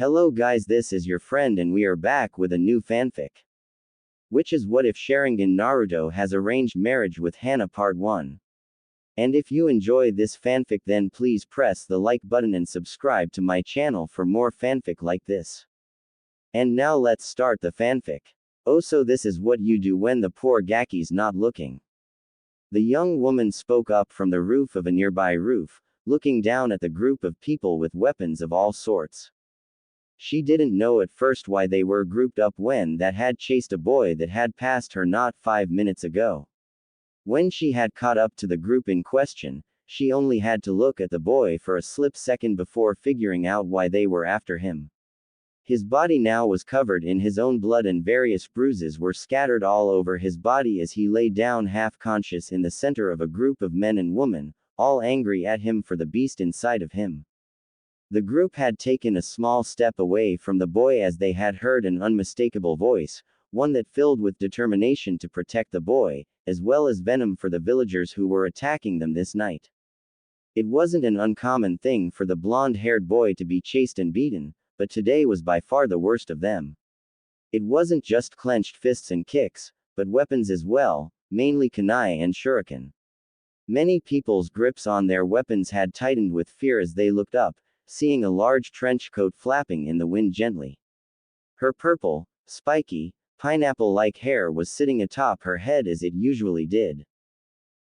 Hello guys, this is your friend and we are back with a new fanfic. Which is what if Sharingan Naruto has arranged marriage with Hana part 1. And if you enjoy this fanfic then please press the like button and subscribe to my channel for more fanfic like this. And now let's start the fanfic. Oh, so this is what you do when the poor Gaki's not looking. The young woman spoke up from the roof of a nearby roof, looking down at the group of people with weapons of all sorts. She didn't know at first why they were grouped up when that had chased a boy that had passed her not 5 minutes ago. When she had caught up to the group in question, she only had to look at the boy for a split second before figuring out why they were after him. His body now was covered in his own blood and various bruises were scattered all over his body as he lay down half-conscious in the center of a group of men and women, all angry at him for the beast inside of him. The group had taken a small step away from the boy as they had heard an unmistakable voice, one that filled with determination to protect the boy, as well as venom for the villagers who were attacking them this night. It wasn't an uncommon thing for the blonde-haired boy to be chased and beaten, but today was by far the worst of them. It wasn't just clenched fists and kicks, but weapons as well, mainly kunai and shuriken. Many people's grips on their weapons had tightened with fear as they looked up, seeing a large trench coat flapping in the wind gently. Her purple, spiky, pineapple-like hair was sitting atop her head as it usually did.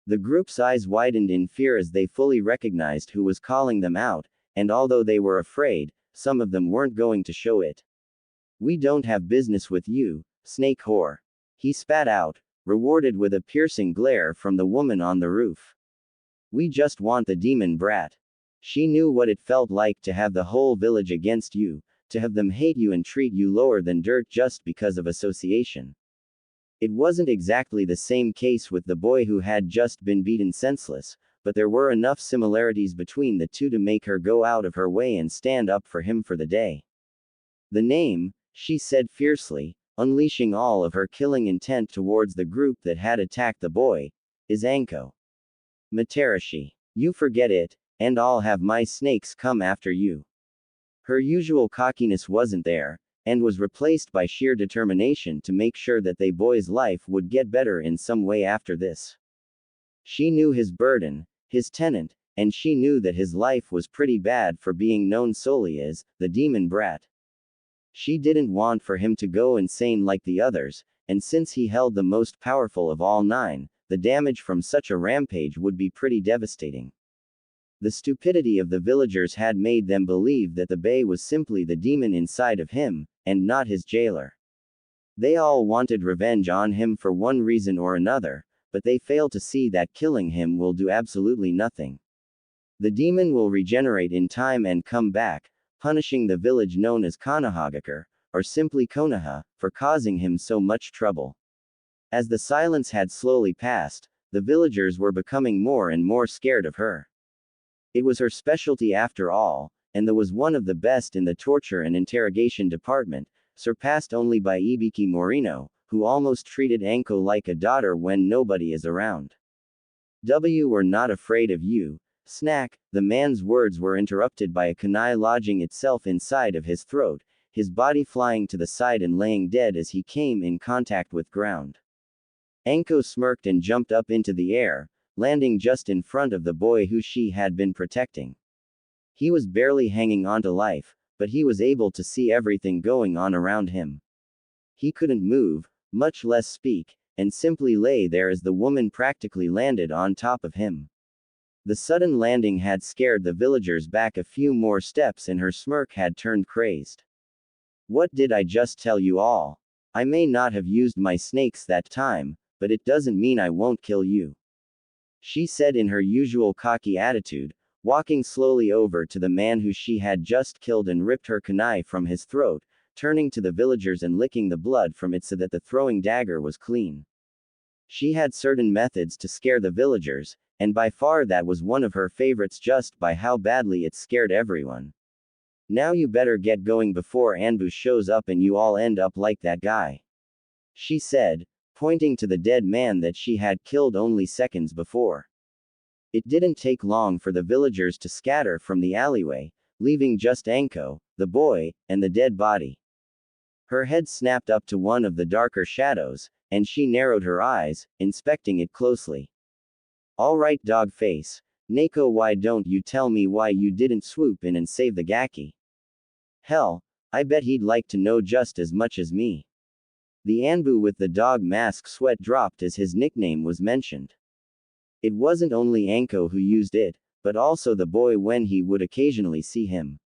The group's eyes widened in fear as they fully recognized who was calling them out, and although they were afraid, some of them weren't going to show it. "We don't have business with you, snake whore," he spat out, rewarded with a piercing glare from the woman on the roof. "We just want the demon brat." She knew what it felt like to have the whole village against you, to have them hate you and treat you lower than dirt just because of association. It wasn't exactly the same case with the boy who had just been beaten senseless, but there were enough similarities between the two to make her go out of her way and stand up for him for the day. "The name," she said fiercely, unleashing all of her killing intent towards the group that had attacked the boy, "is Anko Materashi. You forget it, and I'll have my snakes come after you." Her usual cockiness wasn't there, and was replaced by sheer determination to make sure that the boy's life would get better in some way after this. She knew his burden, his tenant, and she knew that his life was pretty bad for being known solely as the demon brat. She didn't want for him to go insane like the others, and since he held the most powerful of all 9, the damage from such a rampage would be pretty devastating. The stupidity of the villagers had made them believe that the Bey was simply the demon inside of him, and not his jailer. They all wanted revenge on him for one reason or another, but they failed to see that killing him will do absolutely nothing. The demon will regenerate in time and come back, punishing the village known as Konohagakure, or simply Konoha, for causing him so much trouble. As the silence had slowly passed, the villagers were becoming more and more scared of her. It was her specialty after all, and was one of the best in the torture and interrogation department, surpassed only by Ibiki Morino, who almost treated Anko like a daughter when nobody is around. "We're not afraid of you, snack." The man's words were interrupted by a kunai lodging itself inside of his throat, his body flying to the side and laying dead as he came in contact with ground. Anko smirked and jumped up into the air, landing just in front of the boy who she had been protecting. He was barely hanging on to life, but he was able to see everything going on around him. He couldn't move, much less speak, and simply lay there as the woman practically landed on top of him. The sudden landing had scared the villagers back a few more steps and her smirk had turned crazed. "What did I just tell you all? I may not have used my snakes that time, but it doesn't mean I won't kill you," she said in her usual cocky attitude, walking slowly over to the man who she had just killed and ripped her kunai from his throat, turning to the villagers and licking the blood from it so that the throwing dagger was clean. She had certain methods to scare the villagers, and by far that was one of her favorites just by how badly it scared everyone. "Now you better get going before Anbu shows up and you all end up like that guy," she said, pointing to the dead man that she had killed only seconds before. It didn't take long for the villagers to scatter from the alleyway, leaving just Anko, the boy, and the dead body. Her head snapped up to one of the darker shadows, and she narrowed her eyes, inspecting it closely. All right, dog face. Neko, why don't you tell me why you didn't swoop in and save the Gaki? Hell, I bet he'd like to know just as much as me. The Anbu with the dog mask sweat dropped as his nickname was mentioned. It wasn't only Anko who used it, but also the boy when he would occasionally see him.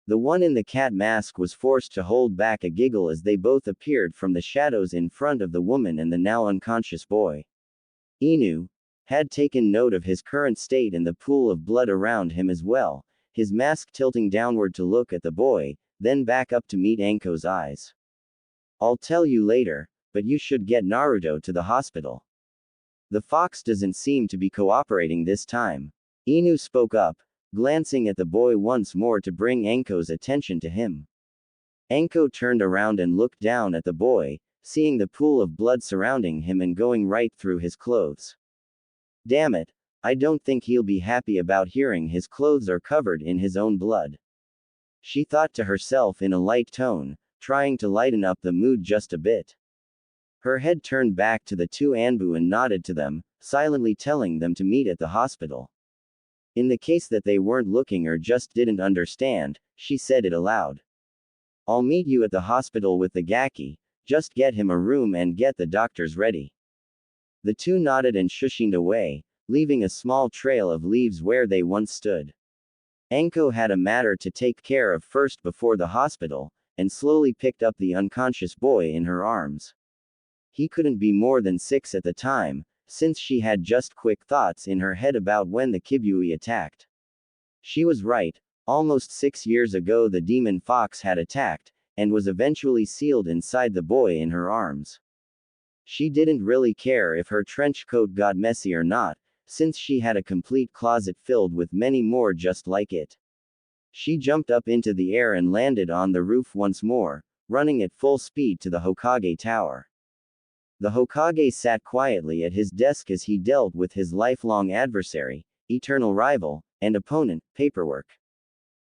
The one in the cat mask was forced to hold back a giggle as they both appeared from the shadows in front of the woman and the now unconscious boy. Inu had taken note of his current state and the pool of blood around him as well, his mask tilting downward to look at the boy, then back up to meet Anko's eyes. I'll tell you later, but you should get Naruto to the hospital. The fox doesn't seem to be cooperating this time. Inu spoke up, glancing at the boy once more to bring Anko's attention to him. Anko turned around and looked down at the boy, seeing the pool of blood surrounding him and going right through his clothes. Damn it, I don't think he'll be happy about hearing his clothes are covered in his own blood. She thought to herself in a light tone, trying to lighten up the mood just a bit. Her head turned back to the two Anbu and nodded to them, silently telling them to meet at the hospital. In the case that they weren't looking or just didn't understand, she said it aloud. I'll meet you at the hospital with the Gaki, just get him a room and get the doctors ready. The two nodded and shushined away, leaving a small trail of leaves where they once stood. Anko had a matter to take care of first before the hospital, and slowly picked up the unconscious boy in her arms. He couldn't be more than 6 at the time, since she had just quick thoughts in her head about when the Kibui attacked. She was right, almost 6 years ago the demon fox had attacked, and was eventually sealed inside the boy in her arms. She didn't really care if her trench coat got messy or not, since she had a complete closet filled with many more just like it. She jumped up into the air and landed on the roof once more, running at full speed to the Hokage tower. The Hokage sat quietly at his desk as he dealt with his lifelong adversary, eternal rival, and opponent, paperwork.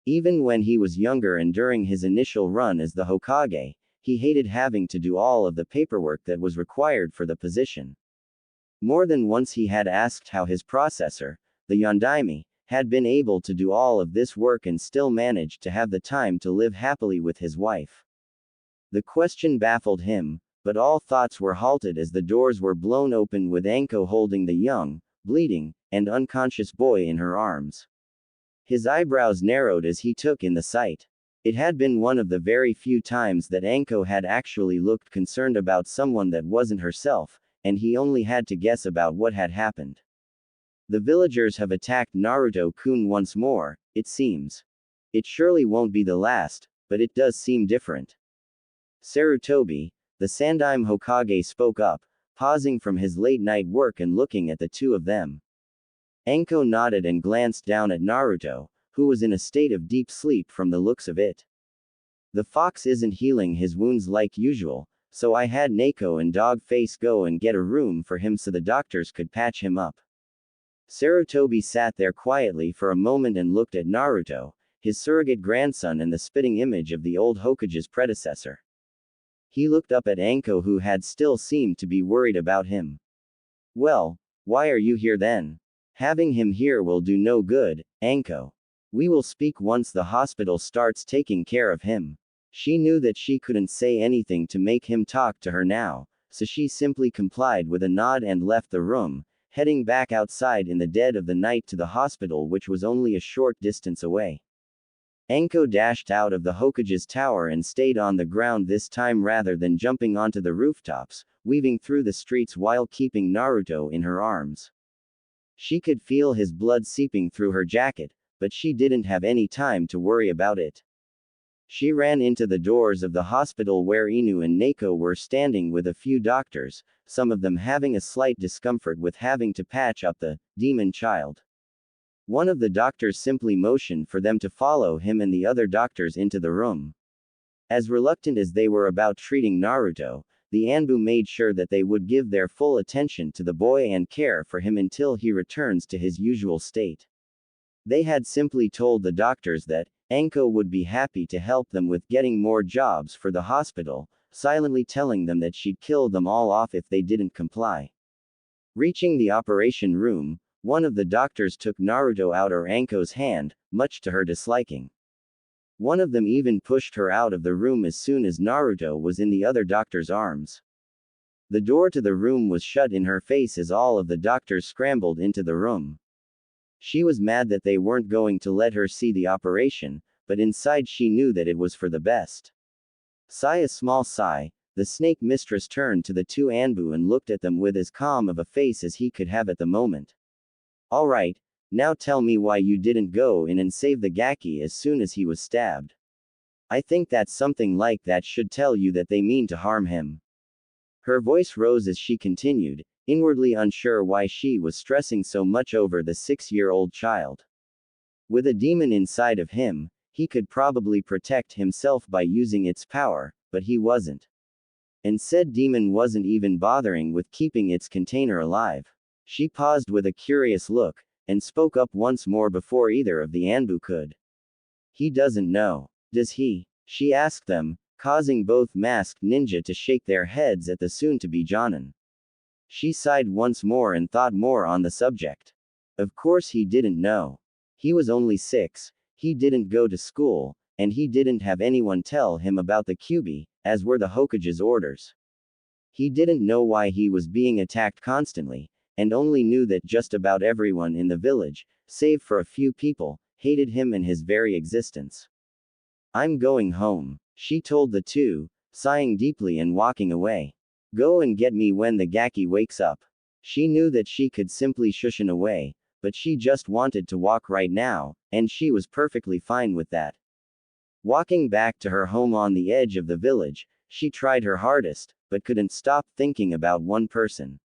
Even when he was younger and during his initial run as the Hokage, he hated having to do all of the paperwork that was required for the position. More than once he had asked how his processor, the Yondaime, had been able to do all of this work and still managed to have the time to live happily with his wife. The question baffled him, but all thoughts were halted as the doors were blown open with Anko holding the young, bleeding, and unconscious boy in her arms. His eyebrows narrowed as he took in the sight. It had been one of the very few times that Anko had actually looked concerned about someone that wasn't herself, and he only had to guess about what had happened. The villagers have attacked Naruto-kun once more, it seems. It surely won't be the last, but it does seem different. Sarutobi, the Sandaime Hokage spoke up, pausing from his late-night work and looking at the two of them. Anko nodded and glanced down at Naruto, who was in a state of deep sleep from the looks of it. The fox isn't healing his wounds like usual, so I had Neko and Dog Face go and get a room for him so the doctors could patch him up. Sarutobi sat there quietly for a moment and looked at Naruto, his surrogate grandson and the spitting image of the old Hokage's predecessor. He looked up at Anko who had still seemed to be worried about him. Well, why are you here then? Having him here will do no good, Anko. We will speak once the hospital starts taking care of him. She knew that she couldn't say anything to make him talk to her now, so she simply complied with a nod and left the room, heading back outside in the dead of the night to the hospital which was only a short distance away. Anko dashed out of the Hokage's tower and stayed on the ground this time rather than jumping onto the rooftops, weaving through the streets while keeping Naruto in her arms. She could feel his blood seeping through her jacket, but she didn't have any time to worry about it. She ran into the doors of the hospital where Inu and Neko were standing with a few doctors, some of them having a slight discomfort with having to patch up the demon child. One of the doctors simply motioned for them to follow him and the other doctors into the room. As reluctant as they were about treating Naruto, the Anbu made sure that they would give their full attention to the boy and care for him until he returns to his usual state. They had simply told the doctors that, Anko would be happy to help them with getting more jobs for the hospital, silently telling them that she'd kill them all off if they didn't comply. Reaching the operation room, one of the doctors took Naruto out of Anko's hand, much to her disliking. One of them even pushed her out of the room as soon as Naruto was in the other doctor's arms. The door to the room was shut in her face as all of the doctors scrambled into the room. She was mad that they weren't going to let her see the operation, but inside she knew that it was for the best. Sigh a small sigh, the snake mistress turned to the two Anbu and looked at them with as calm of a face as he could have at the moment. Alright, now tell me why you didn't go in and save the Gaki as soon as he was stabbed. I think that something like that should tell you that they mean to harm him. Her voice rose as she continued, inwardly unsure why she was stressing so much over the 6-year-old child. With a demon inside of him, he could probably protect himself by using its power, but he wasn't. And said demon wasn't even bothering with keeping its container alive. She paused with a curious look, and spoke up once more before either of the Anbu could. He doesn't know. Does he? She asked them, causing both masked ninja to shake their heads at the soon-to-be Jonin. She sighed once more and thought more on the subject. Of course he didn't know. He was only 6, he didn't go to school, and he didn't have anyone tell him about the Kyuubi, as were the Hokage's orders. He didn't know why he was being attacked constantly, and only knew that just about everyone in the village, save for a few people, hated him and his very existence. I'm going home, she told the two, sighing deeply and walking away. Go and get me when the Gaki wakes up. She knew that she could simply shush him away, but she just wanted to walk right now, and she was perfectly fine with that. Walking back to her home on the edge of the village, she tried her hardest, but couldn't stop thinking about one person.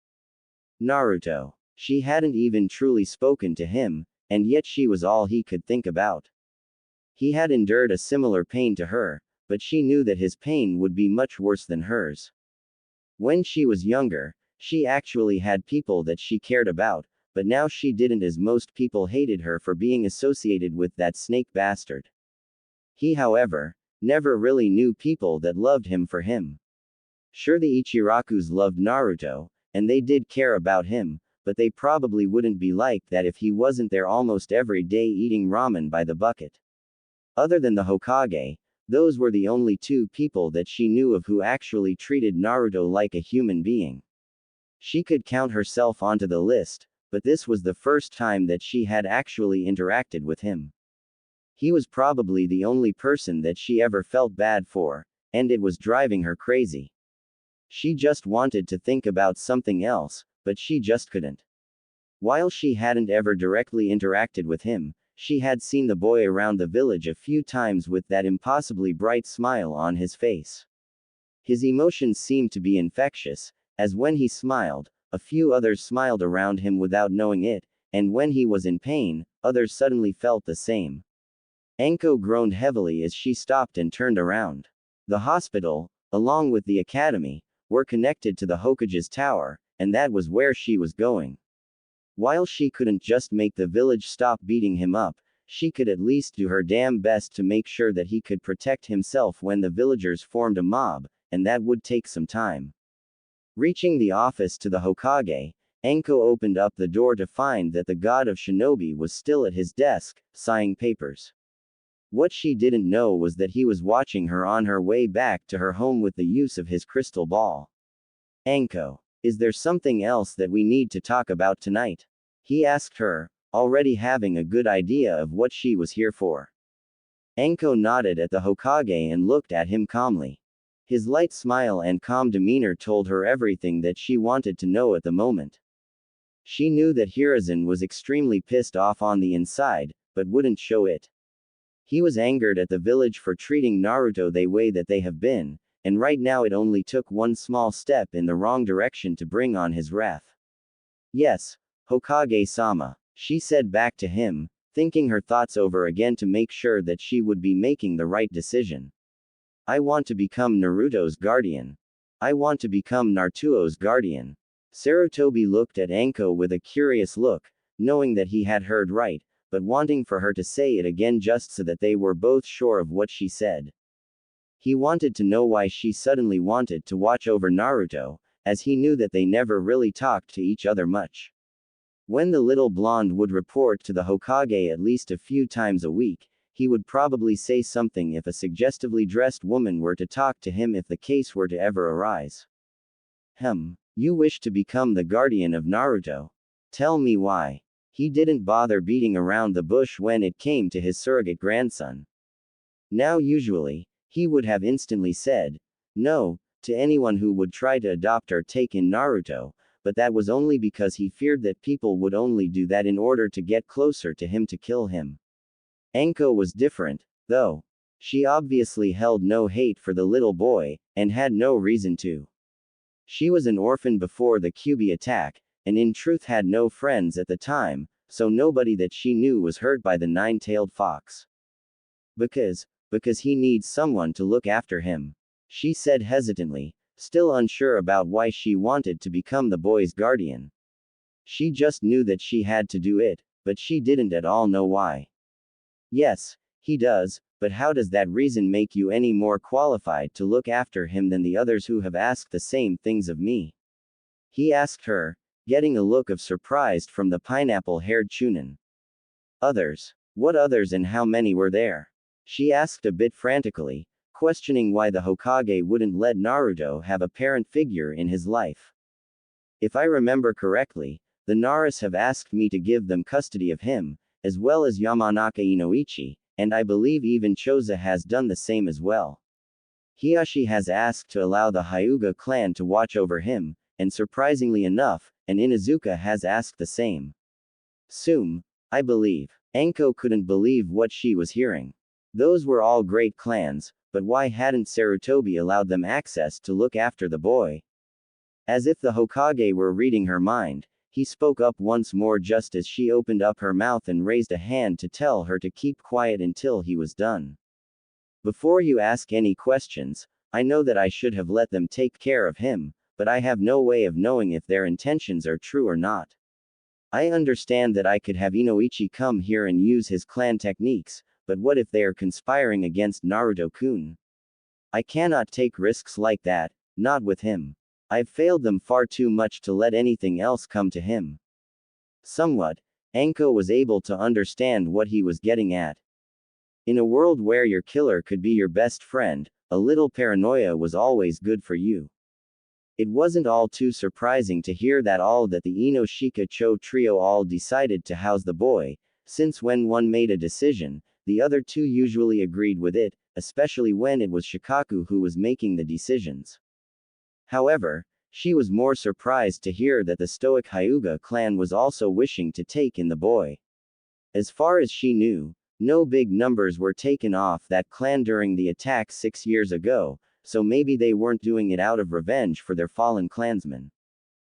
Naruto. She hadn't even truly spoken to him, and yet she was all he could think about. He had endured a similar pain to her, but she knew that his pain would be much worse than hers. When she was younger, she actually had people that she cared about, but now she didn't, as most people hated her for being associated with that snake bastard. He, however, never really knew people that loved him for him. Sure, the Ichirakus loved Naruto, and they did care about him, but they probably wouldn't be like that if he wasn't there almost every day eating ramen by the bucket. Other than the Hokage, those were the only two people that she knew of who actually treated Naruto like a human being. She could count herself onto the list, but this was the first time that she had actually interacted with him. He was probably the only person that she ever felt bad for, and it was driving her crazy. She just wanted to think about something else, but she just couldn't. While she hadn't ever directly interacted with him, she had seen the boy around the village a few times with that impossibly bright smile on his face. His emotions seemed to be infectious, as when he smiled, a few others smiled around him without knowing it, and when he was in pain, others suddenly felt the same. Anko groaned heavily as she stopped and turned around. The hospital, along with the academy, were connected to the Hokage's tower, and that was where she was going. While she couldn't just make the village stop beating him up, she could at least do her damn best to make sure that he could protect himself when the villagers formed a mob, and that would take some time. Reaching the office to the Hokage, Anko opened up the door to find that the god of shinobi was still at his desk, signing papers. What she didn't know was that he was watching her on her way back to her home with the use of his crystal ball. Anko. Is there something else that we need to talk about tonight? He asked her, already having a good idea of what she was here for. Anko nodded at the Hokage and looked at him calmly. His light smile and calm demeanor told her everything that she wanted to know at the moment. She knew that Hiruzen was extremely pissed off on the inside, but wouldn't show it. He was angered at the village for treating Naruto the way that they have been, and right now it only took one small step in the wrong direction to bring on his wrath. Yes, Hokage-sama, she said back to him, thinking her thoughts over again to make sure that she would be making the right decision. I want to become Naruto's guardian. I want to become Naruto's guardian. Sarutobi looked at Anko with a curious look, knowing that he had heard right, but wanting for her to say it again just so that they were both sure of what she said. He wanted to know why she suddenly wanted to watch over Naruto, as he knew that they never really talked to each other much. When the little blonde would report to the Hokage at least a few times a week, he would probably say something if a suggestively dressed woman were to talk to him if the case were to ever arise. You wish to become the guardian of Naruto. Tell me why. He didn't bother beating around the bush when it came to his surrogate grandson. Now usually, he would have instantly said, no, to anyone who would try to adopt or take in Naruto, but that was only because he feared that people would only do that in order to get closer to him to kill him. Anko was different, though. She obviously held no hate for the little boy, and had no reason to. She was an orphan before the Kyuubi attack, and in truth had no friends at the time, so nobody that she knew was hurt by the nine-tailed fox. Because he needs someone to look after him. She said hesitantly, still unsure about why she wanted to become the boy's guardian. She just knew that she had to do it, but she didn't at all know why. Yes, he does, but how does that reason make you any more qualified to look after him than the others who have asked the same things of me? He asked her, getting a look of surprise from the pineapple-haired Chunin. Others? What others and how many were there? She asked a bit frantically, questioning why the Hokage wouldn't let Naruto have a parent figure in his life. If I remember correctly, the Naras have asked me to give them custody of him, as well as Yamanaka Inoichi, and I believe even Choza has done the same as well. Hiashi has asked to allow the Hyuga clan to watch over him, and surprisingly enough, an Inuzuka has asked the same. I believe. Anko couldn't believe what she was hearing. Those were all great clans, but why hadn't Sarutobi allowed them access to look after the boy? As if the Hokage were reading her mind, he spoke up once more just as she opened up her mouth and raised a hand to tell her to keep quiet until he was done. Before you ask any questions, I know that I should have let them take care of him, but I have no way of knowing if their intentions are true or not. I understand that I could have Inoichi come here and use his clan techniques, but what if they are conspiring against Naruto-kun? I cannot take risks like that, not with him. I've failed them far too much to let anything else come to him. Somewhat, Anko was able to understand what he was getting at. In a world where your killer could be your best friend, a little paranoia was always good for you. It wasn't all too surprising to hear that the Ino-Shika-Cho trio all decided to house the boy, since when one made a decision, the other two usually agreed with it, especially when it was Shikaku who was making the decisions. However, she was more surprised to hear that the stoic Hyuga clan was also wishing to take in the boy. As far as she knew, no big numbers were taken off that clan during the attack 6 years ago, so maybe they weren't doing it out of revenge for their fallen clansmen.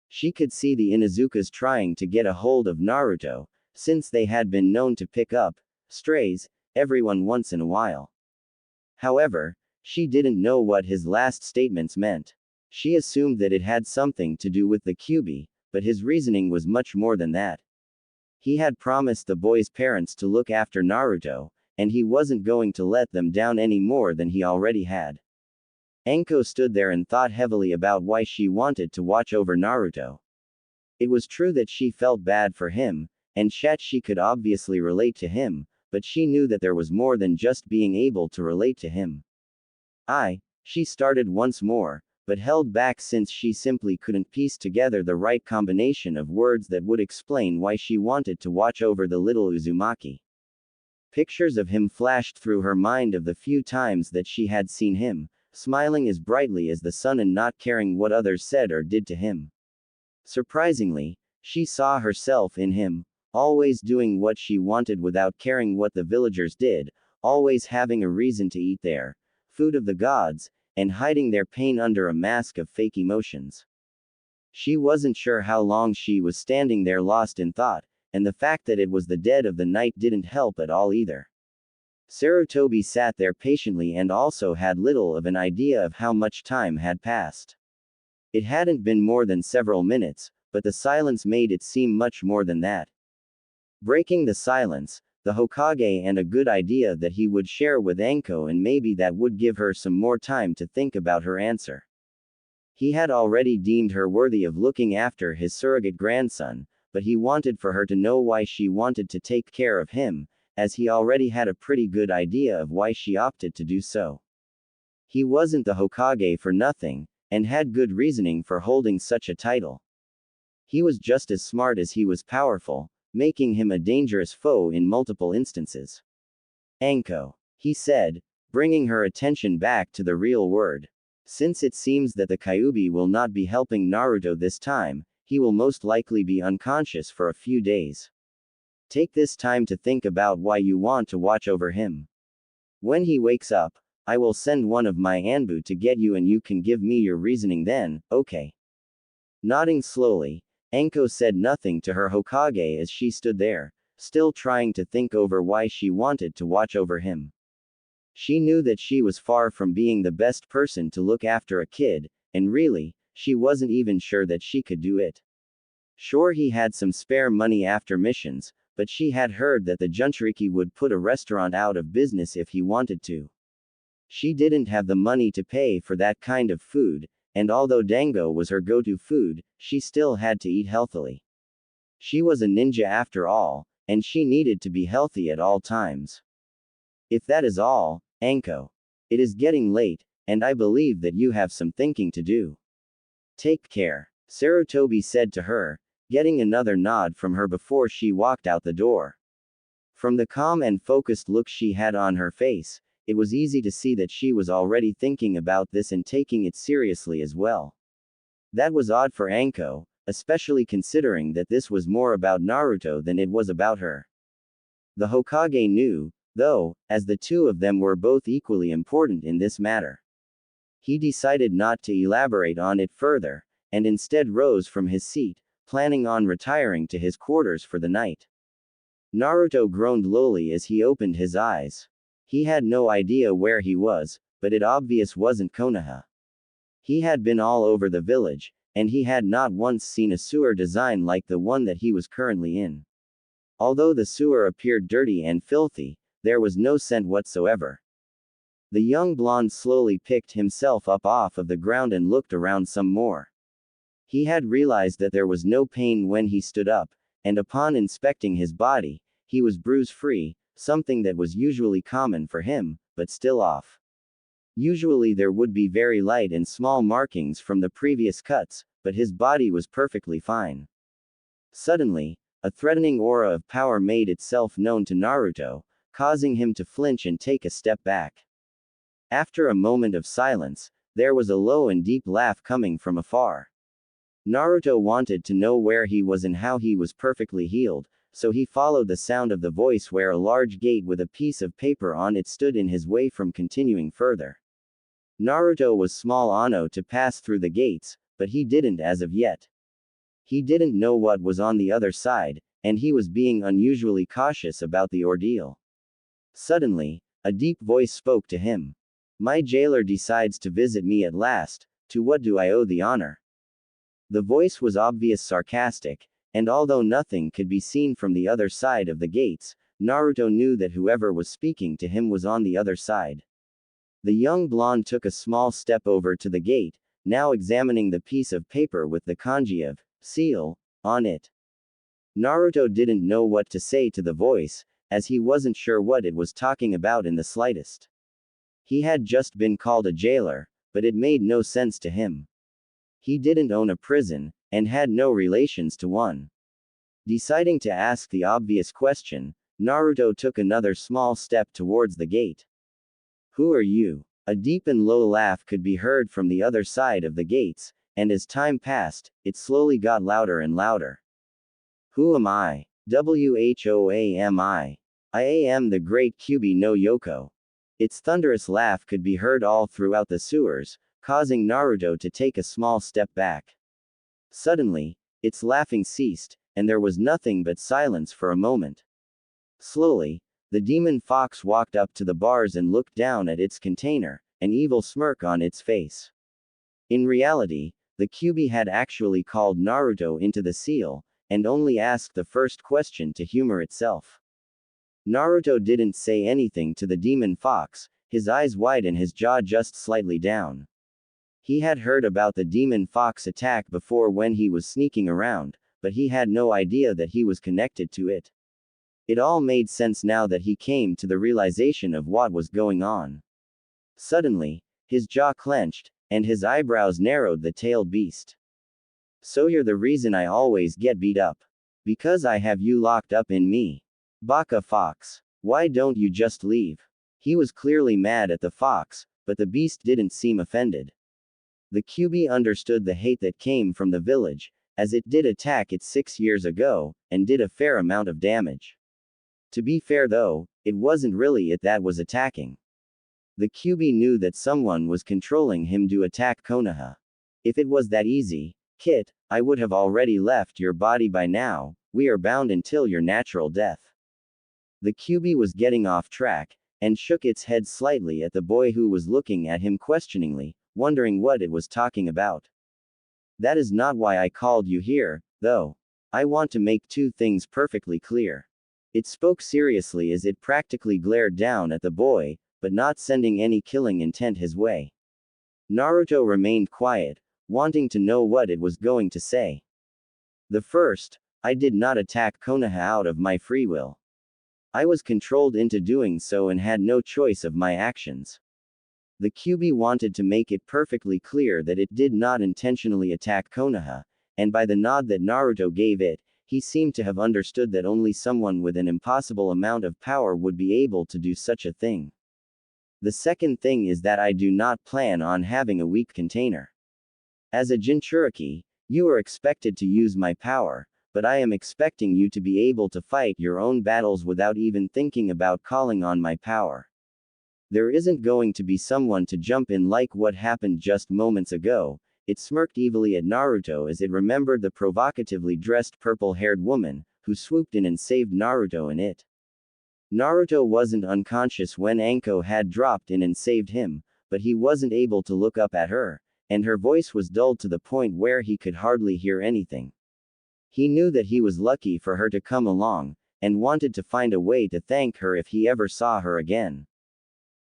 She could see the Inuzukas trying to get a hold of Naruto, since they had been known to pick up strays everyone once in a while. However, she didn't know what his last statements meant. She assumed that it had something to do with the Kyuubi, but his reasoning was much more than that. He had promised the boy's parents to look after Naruto, and he wasn't going to let them down any more than he already had. Anko stood there and thought heavily about why she wanted to watch over Naruto. It was true that she felt bad for him, and she could obviously relate to him, but she knew that there was more than just being able to relate to him. She started once more, but held back since she simply couldn't piece together the right combination of words that would explain why she wanted to watch over the little Uzumaki. Pictures of him flashed through her mind of the few times that she had seen him, smiling as brightly as the sun and not caring what others said or did to him. Surprisingly, she saw herself in him, always doing what she wanted without caring what the villagers did, always having a reason to eat their food of the gods, and hiding their pain under a mask of fake emotions. She wasn't sure how long she was standing there lost in thought, and the fact that it was the dead of the night didn't help at all either. Sarutobi sat there patiently and also had little of an idea of how much time had passed. It hadn't been more than several minutes, but the silence made it seem much more than that. Breaking the silence, the Hokage, and a good idea that he would share with Anko, and maybe that would give her some more time to think about her answer. He had already deemed her worthy of looking after his surrogate grandson, but he wanted for her to know why she wanted to take care of him, as he already had a pretty good idea of why she opted to do so. He wasn't the Hokage for nothing, and had good reasoning for holding such a title. He was just as smart as he was powerful, making him a dangerous foe in multiple instances. Anko, he said, bringing her attention back to the real word. Since it seems that the Kyuubi will not be helping Naruto this time, he will most likely be unconscious for a few days. Take this time to think about why you want to watch over him. When he wakes up, I will send one of my Anbu to get you and you can give me your reasoning then, okay? Nodding slowly, Anko said nothing to her Hokage as she stood there, still trying to think over why she wanted to watch over him. She knew that she was far from being the best person to look after a kid, and really, she wasn't even sure that she could do it. Sure, he had some spare money after missions, but she had heard that the Jinchuriki would put a restaurant out of business if he wanted to. She didn't have the money to pay for that kind of food, and although dango was her go-to food, she still had to eat healthily. She was a ninja after all, and she needed to be healthy at all times. If that is all, Anko. It is getting late, and I believe that you have some thinking to do. Take care, Sarutobi said to her, getting another nod from her before she walked out the door. From the calm and focused look she had on her face, it was easy to see that she was already thinking about this and taking it seriously as well. That was odd for Anko, especially considering that this was more about Naruto than it was about her. The Hokage knew, though, as the two of them were both equally important in this matter. He decided not to elaborate on it further, and instead rose from his seat, planning on retiring to his quarters for the night. Naruto groaned lowly as he opened his eyes. He had no idea where he was, but it obvious wasn't Konoha. He had been all over the village, and he had not once seen a sewer design like the one that he was currently in. Although the sewer appeared dirty and filthy, there was no scent whatsoever. The young blonde slowly picked himself up off of the ground and looked around some more. He had realized that there was no pain when he stood up, and upon inspecting his body, he was bruise-free, something that was usually common for him, but still off. Usually there would be very light and small markings from the previous cuts, but his body was perfectly fine. Suddenly, a threatening aura of power made itself known to Naruto, causing him to flinch and take a step back. After a moment of silence, there was a low and deep laugh coming from afar. Naruto wanted to know where he was and how he was perfectly healed, so he followed the sound of the voice where a large gate with a piece of paper on it stood in his way from continuing further. Naruto was small enough to pass through the gates, but he didn't as of yet. He didn't know what was on the other side, and he was being unusually cautious about the ordeal. Suddenly, a deep voice spoke to him. My jailer decides to visit me at last, to what do I owe the honor? The voice was obvious sarcastic, and although nothing could be seen from the other side of the gates, Naruto knew that whoever was speaking to him was on the other side. The young blonde took a small step over to the gate, now examining the piece of paper with the kanji of seal on it. Naruto didn't know what to say to the voice, as he wasn't sure what it was talking about in the slightest. He had just been called a jailer, but it made no sense to him. He didn't own a prison, and had no relations to one. Deciding to ask the obvious question, Naruto took another small step towards the gate. Who are you? A deep and low laugh could be heard from the other side of the gates, and as time passed, it slowly got louder and louder. Who am I? Whoami? I am the great Kyuubi no Yoko. Its thunderous laugh could be heard all throughout the sewers, causing Naruto to take a small step back. Suddenly, its laughing ceased, and there was nothing but silence for a moment. Slowly, the demon fox walked up to the bars and looked down at its container, an evil smirk on its face. In reality, the Kyuubi had actually called Naruto into the seal, and only asked the first question to humor itself. Naruto didn't say anything to the demon fox, his eyes wide and his jaw just slightly down. He had heard about the demon fox attack before when he was sneaking around, but he had no idea that he was connected to it. It all made sense now that he came to the realization of what was going on. Suddenly, his jaw clenched, and his eyebrows narrowed. The tailed beast. So you're the reason I always get beat up. Because I have you locked up in me. Baka fox. Why don't you just leave? He was clearly mad at the fox, but the beast didn't seem offended. The QB understood the hate that came from the village, as it did attack it 6 years ago, and did a fair amount of damage. To be fair though, it wasn't really it that was attacking. The QB knew that someone was controlling him to attack Konoha. If it was that easy, Kit, I would have already left your body by now. We are bound until your natural death. The QB was getting off track, and shook its head slightly at the boy who was looking at him questioningly, wondering what it was talking about. That is not why I called you here, though. I want to make two things perfectly clear. It spoke seriously as it practically glared down at the boy, but not sending any killing intent his way. Naruto remained quiet, wanting to know what it was going to say. The first, I did not attack Konoha out of my free will. I was controlled into doing so and had no choice of my actions. The QB wanted to make it perfectly clear that it did not intentionally attack Konoha, and by the nod that Naruto gave it, he seemed to have understood that only someone with an impossible amount of power would be able to do such a thing. The second thing is that I do not plan on having a weak container. As a Jinchuriki, you are expected to use my power, but I am expecting you to be able to fight your own battles without even thinking about calling on my power. There isn't going to be someone to jump in like what happened just moments ago. It smirked evilly at Naruto as it remembered the provocatively dressed purple-haired woman, who swooped in and saved Naruto in it. Naruto wasn't unconscious when Anko had dropped in and saved him, but he wasn't able to look up at her, and her voice was dulled to the point where he could hardly hear anything. He knew that he was lucky for her to come along, and wanted to find a way to thank her if he ever saw her again.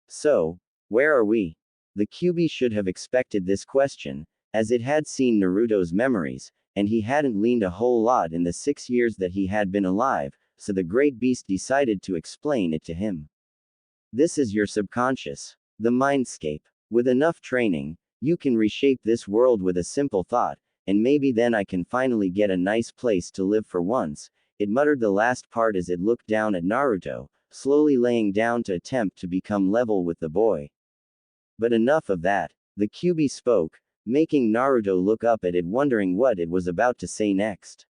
So, where are we? The QB should have expected this question, as it had seen Naruto's memories, and he hadn't leaned a whole lot in the 6 years that he had been alive, so the great beast decided to explain it to him. This is your subconscious. The mindscape. With enough training, you can reshape this world with a simple thought, and maybe then I can finally get a nice place to live for once. It muttered the last part as it looked down at Naruto, slowly laying down to attempt to become level with the boy. But enough of that. The QB spoke, making Naruto look up at it wondering what it was about to say next.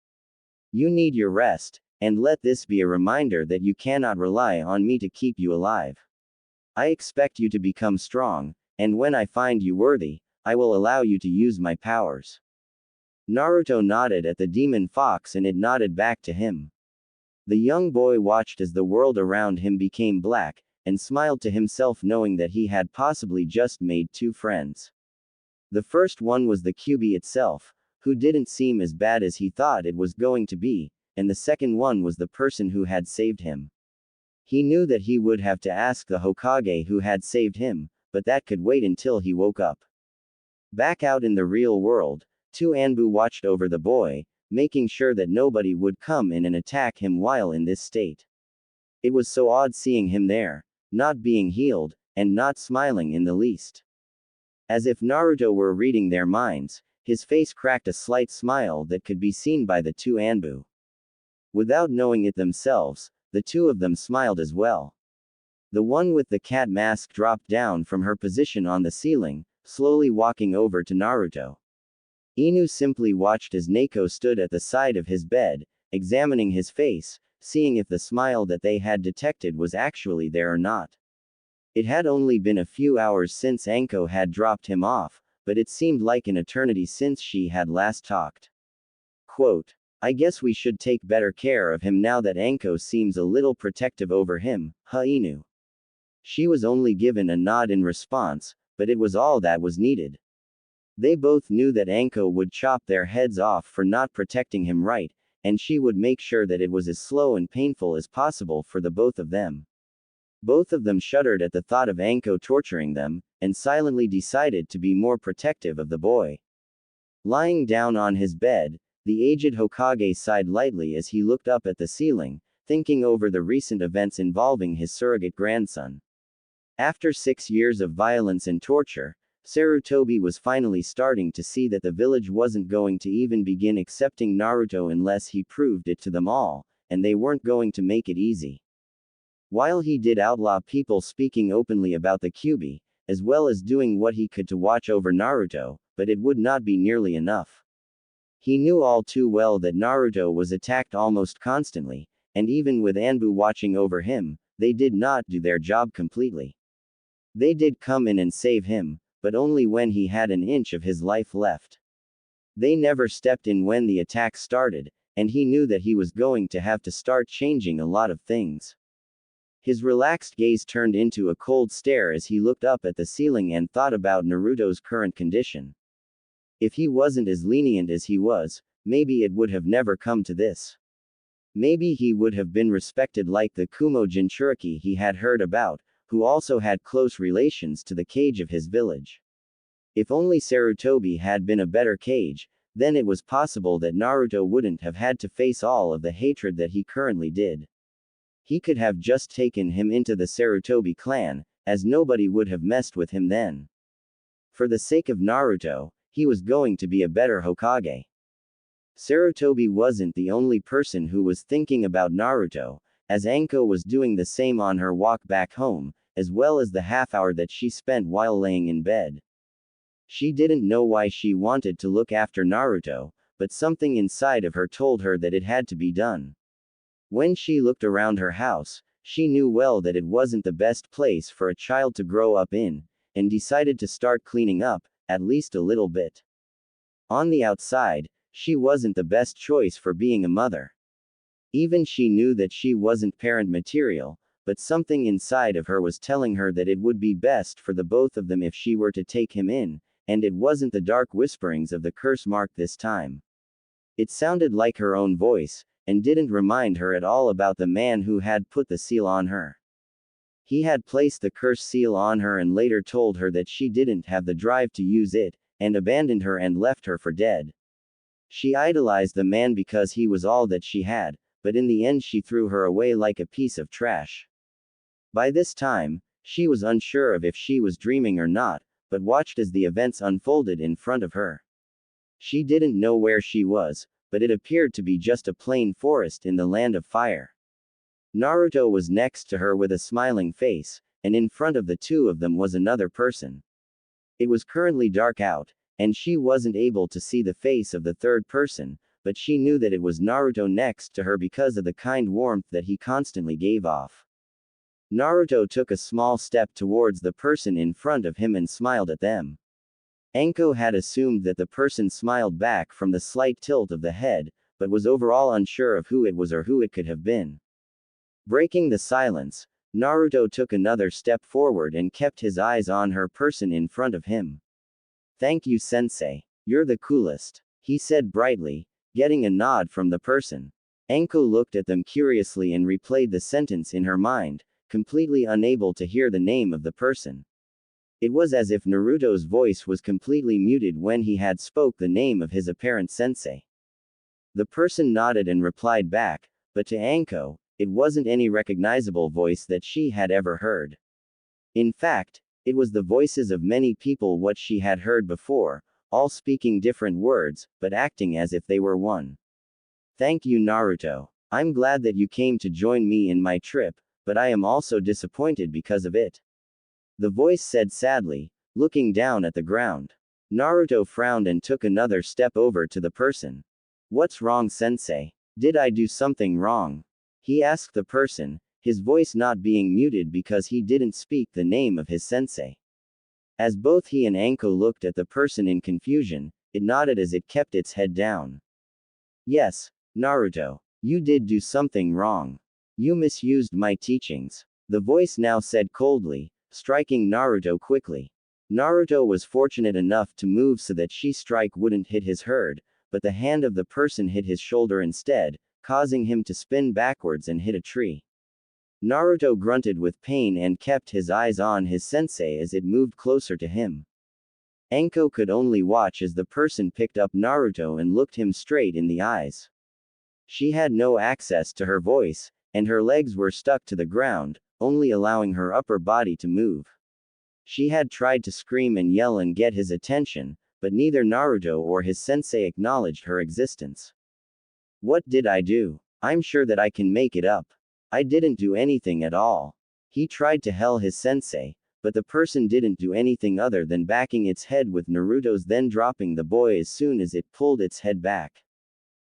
You need your rest, and let this be a reminder that you cannot rely on me to keep you alive. I expect you to become strong, and when I find you worthy, I will allow you to use my powers. Naruto nodded at the demon fox and it nodded back to him. The young boy watched as the world around him became black, and smiled to himself knowing that he had possibly just made two friends. The first one was the QB itself, who didn't seem as bad as he thought it was going to be, and the second one was the person who had saved him. He knew that he would have to ask the Hokage who had saved him, but that could wait until he woke up. Back out in the real world, two Anbu watched over the boy, making sure that nobody would come in and attack him while in this state. It was so odd seeing him there, not being healed, and not smiling in the least. As if Naruto were reading their minds, his face cracked a slight smile that could be seen by the two Anbu. Without knowing it themselves, the two of them smiled as well. The one with the cat mask dropped down from her position on the ceiling, slowly walking over to Naruto. Inu simply watched as Neko stood at the side of his bed, examining his face, seeing if the smile that they had detected was actually there or not. It had only been a few hours since Anko had dropped him off, but it seemed like an eternity since she had last talked. Quote, I guess we should take better care of him now that Anko seems a little protective over him, huh Inu? She was only given a nod in response, but it was all that was needed. They both knew that Anko would chop their heads off for not protecting him right, and she would make sure that it was as slow and painful as possible for the both of them. Both of them shuddered at the thought of Anko torturing them, and silently decided to be more protective of the boy. Lying down on his bed, the aged Hokage sighed lightly as he looked up at the ceiling, thinking over the recent events involving his surrogate grandson. After 6 years of violence and torture, Sarutobi was finally starting to see that the village wasn't going to even begin accepting Naruto unless he proved it to them all, and they weren't going to make it easy. While he did outlaw people speaking openly about the Kyuubi, as well as doing what he could to watch over Naruto, but it would not be nearly enough. He knew all too well that Naruto was attacked almost constantly, and even with Anbu watching over him, they did not do their job completely. They did come in and save him, but only when he had an inch of his life left. They never stepped in when the attack started, and he knew that he was going to have to start changing a lot of things. His relaxed gaze turned into a cold stare as he looked up at the ceiling and thought about Naruto's current condition. If he wasn't as lenient as he was, maybe it would have never come to this. Maybe he would have been respected like the Kumo Jinchuriki he had heard about, who also had close relations to the Kage of his village. If only Sarutobi had been a better Kage, then it was possible that Naruto wouldn't have had to face all of the hatred that he currently did. He could have just taken him into the Sarutobi clan, as nobody would have messed with him then. For the sake of Naruto, he was going to be a better Hokage. Sarutobi wasn't the only person who was thinking about Naruto, as Anko was doing the same on her walk back home, as well as the half hour that she spent while laying in bed. She didn't know why she wanted to look after Naruto, but something inside of her told her that it had to be done. When she looked around her house, she knew well that it wasn't the best place for a child to grow up in, and decided to start cleaning up, at least a little bit. On the outside, she wasn't the best choice for being a mother. Even she knew that she wasn't parent material, but something inside of her was telling her that it would be best for the both of them if she were to take him in, and it wasn't the dark whisperings of the curse mark this time. It sounded like her own voice, and didn't remind her at all about the man who had put the seal on her. He had placed the curse seal on her and later told her that she didn't have the drive to use it, and abandoned her and left her for dead. She idolized the man because he was all that she had, but in the end she threw her away like a piece of trash. By this time, she was unsure of if she was dreaming or not, but watched as the events unfolded in front of her. She didn't know where she was, but it appeared to be just a plain forest in the land of fire. Naruto was next to her with a smiling face, and in front of the two of them was another person. It was currently dark out, and she wasn't able to see the face of the third person, but she knew that it was Naruto next to her because of the kind warmth that he constantly gave off. Naruto took a small step towards the person in front of him and smiled at them. Anko had assumed that the person smiled back from the slight tilt of the head, but was overall unsure of who it was or who it could have been. Breaking the silence, Naruto took another step forward and kept his eyes on her person in front of him. "Thank you, sensei. You're the coolest," he said brightly, getting a nod from the person. Anko looked at them curiously and replayed the sentence in her mind, completely unable to hear the name of the person. It was as if Naruto's voice was completely muted when he had spoke the name of his apparent sensei. The person nodded and replied back, but to Anko, it wasn't any recognizable voice that she had ever heard. In fact, it was the voices of many people what she had heard before, all speaking different words, but acting as if they were one. "Thank you, Naruto. I'm glad that you came to join me in my trip, but I am also disappointed because of it," the voice said sadly, looking down at the ground. Naruto frowned and took another step over to the person. "What's wrong, sensei? Did I do something wrong?" he asked the person, his voice not being muted because he didn't speak the name of his sensei. As both he and Anko looked at the person in confusion, it nodded as it kept its head down. "Yes, Naruto. You did do something wrong. You misused my teachings," the voice now said coldly, striking Naruto quickly. Naruto was fortunate enough to move so that she strike wouldn't hit his herd, but the hand of the person hit his shoulder instead, causing him to spin backwards and hit a tree. Naruto grunted with pain and kept his eyes on his sensei as it moved closer to him. Anko could only watch as the person picked up Naruto and looked him straight in the eyes. She had no access to her voice, and her legs were stuck to the ground, only allowing her upper body to move. She had tried to scream and yell and get his attention, but neither Naruto or his sensei acknowledged her existence. What did I do? I'm sure that I can make it up. I didn't do anything at all. He tried to tell his sensei, but the person didn't do anything other than backing its head with Naruto's, then dropping the boy as soon as it pulled its head back.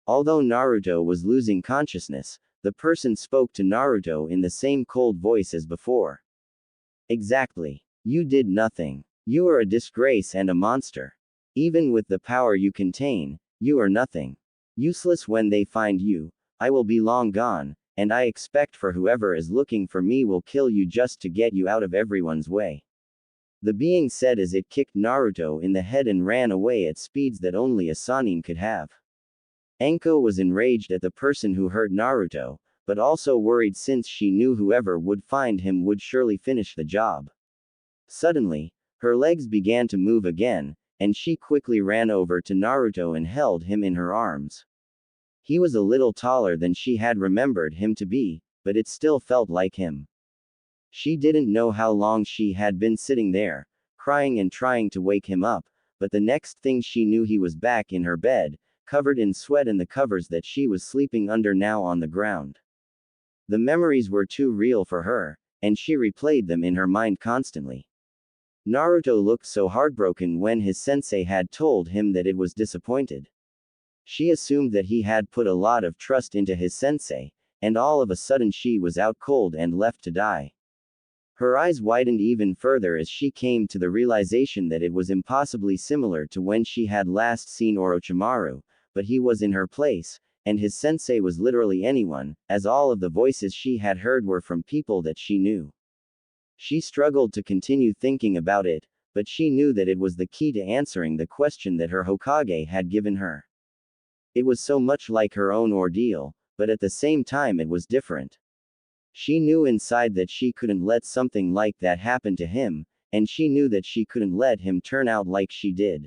Although Naruto was losing consciousness, the person spoke to Naruto in the same cold voice as before. Exactly. You did nothing. You are a disgrace and a monster. Even with the power you contain, you are nothing. Useless. When they find you, I will be long gone, and I expect for whoever is looking for me will kill you just to get you out of everyone's way. The being said as it kicked Naruto in the head and ran away at speeds that only a Sannin could have. Anko was enraged at the person who hurt Naruto, but also worried since she knew whoever would find him would surely finish the job. Suddenly, her legs began to move again, and she quickly ran over to Naruto and held him in her arms. He was a little taller than she had remembered him to be, but it still felt like him. She didn't know how long she had been sitting there, crying and trying to wake him up, but the next thing she knew he was back in her bed, covered in sweat and the covers that she was sleeping under now on the ground. The memories were too real for her, and she replayed them in her mind constantly. Naruto looked so heartbroken when his sensei had told him that it was disappointed. She assumed that he had put a lot of trust into his sensei, and all of a sudden she was out cold and left to die. Her eyes widened even further as she came to the realization that it was impossibly similar to when she had last seen Orochimaru, but he was in her place, and his sensei was literally anyone, as all of the voices she had heard were from people that she knew. She struggled to continue thinking about it, but she knew that it was the key to answering the question that her Hokage had given her. It was so much like her own ordeal, but at the same time it was different. She knew inside that she couldn't let something like that happen to him, and she knew that she couldn't let him turn out like she did.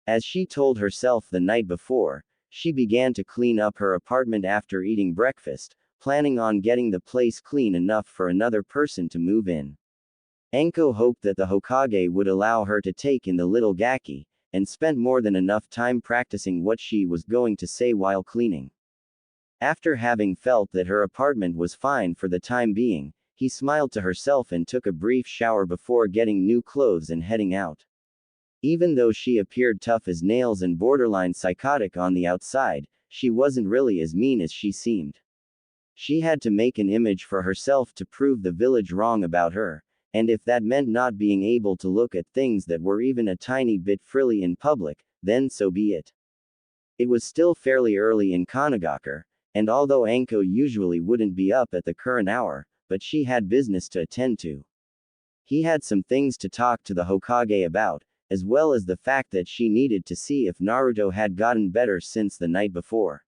As she told herself the night before, she began to clean up her apartment after eating breakfast, planning on getting the place clean enough for another person to move in. Anko hoped that the Hokage would allow her to take in the little Gaki, and spent more than enough time practicing what she was going to say while cleaning. After having felt that her apartment was fine for the time being, he smiled to herself and took a brief shower before getting new clothes and heading out. Even though she appeared tough as nails and borderline psychotic on the outside, she wasn't really as mean as she seemed. She had to make an image for herself to prove the village wrong about her, and if that meant not being able to look at things that were even a tiny bit frilly in public, then so be it. It was still fairly early in Kanagaku, and although Anko usually wouldn't be up at the current hour, but she had business to attend to. He had some things to talk to the Hokage about, as well as the fact that she needed to see if Naruto had gotten better since the night before.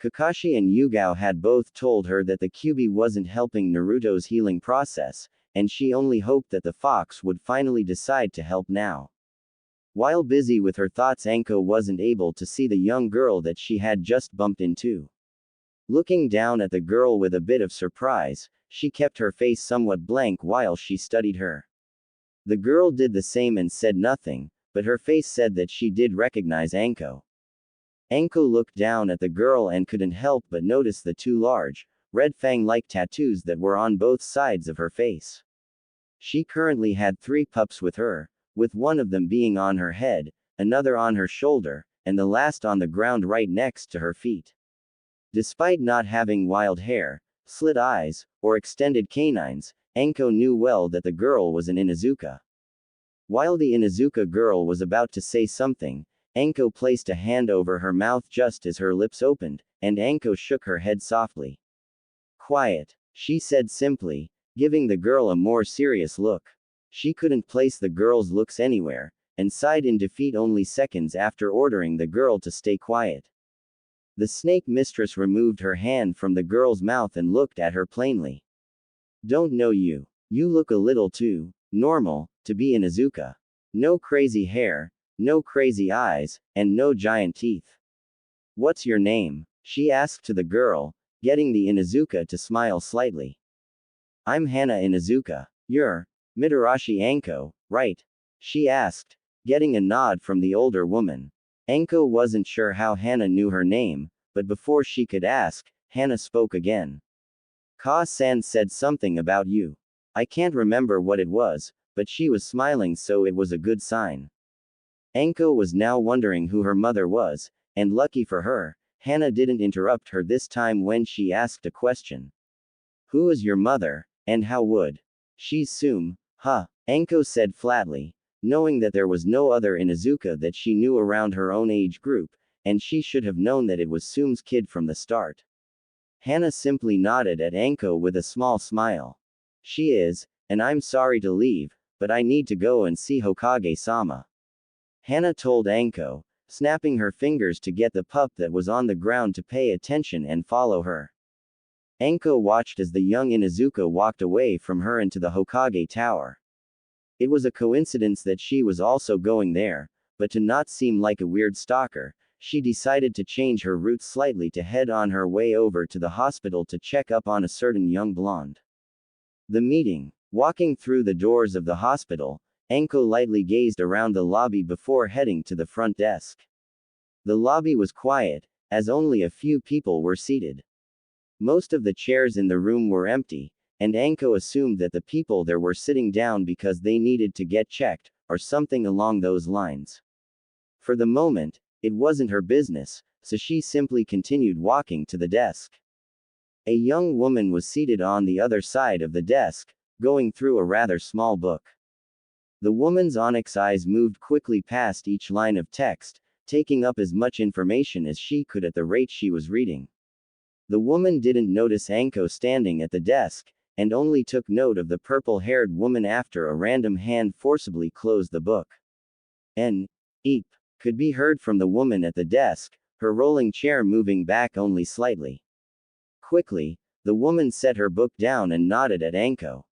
Kakashi and Yugao had both told her that the Kyuubi wasn't helping Naruto's healing process, and she only hoped that the fox would finally decide to help now. While busy with her thoughts, Anko wasn't able to see the young girl that she had just bumped into. Looking down at the girl with a bit of surprise, she kept her face somewhat blank while she studied her. The girl did the same and said nothing, but her face said that she did recognize Anko. Anko looked down at the girl and couldn't help but notice the two large, red fang-like tattoos that were on both sides of her face. She currently had 3 pups with her, with one of them being on her head, another on her shoulder, and the last on the ground right next to her feet. Despite not having wild hair, slit eyes, or extended canines, Anko knew well that the girl was an Inuzuka. While the Inuzuka girl was about to say something, Anko placed a hand over her mouth just as her lips opened, and Anko shook her head softly. Quiet, she said simply, giving the girl a more serious look. She couldn't place the girl's looks anywhere, and sighed in defeat only seconds after ordering the girl to stay quiet. The snake mistress removed her hand from the girl's mouth and looked at her plainly. Don't know you. You look a little too normal to be in Izuka. No crazy hair, no crazy eyes, and no giant teeth. What's your name? She asked to the girl, getting the Inuzuka to smile slightly. I'm Hana Inuzuka. You're Mitarashi Anko, right? She asked, getting a nod from the older woman. Anko wasn't sure how Hana knew her name, but before she could ask, Hana spoke again. Ka-san said something about you. I can't remember what it was, but she was smiling, so it was a good sign. Anko was now wondering who her mother was, and lucky for her, Hana didn't interrupt her this time when she asked a question. Who is your mother, and how would she's Sum, huh? Anko said flatly, knowing that there was no other Inuzuka that she knew around her own age group, and she should have known that it was Sum's kid from the start. Hana simply nodded at Anko with a small smile. She is, and I'm sorry to leave, but I need to go and see Hokage-sama. Hana told Anko, snapping her fingers to get the pup that was on the ground to pay attention and follow her. Anko watched as the young Inuzuka walked away from her into the Hokage Tower. It was a coincidence that she was also going there, but to not seem like a weird stalker, she decided to change her route slightly to head on her way over to the hospital to check up on a certain young blonde. The meeting. Walking through the doors of the hospital, Anko lightly gazed around the lobby before heading to the front desk. The lobby was quiet, as only a few people were seated. Most of the chairs in the room were empty, and Anko assumed that the people there were sitting down because they needed to get checked, or something along those lines. For the moment, it wasn't her business, so she simply continued walking to the desk. A young woman was seated on the other side of the desk, going through a rather small book. The woman's onyx eyes moved quickly past each line of text, taking up as much information as she could at the rate she was reading. The woman didn't notice Anko standing at the desk, and only took note of the purple-haired woman after a random hand forcibly closed the book. An eep could be heard from the woman at the desk, her rolling chair moving back only slightly. Quickly, the woman set her book down and nodded at Anko.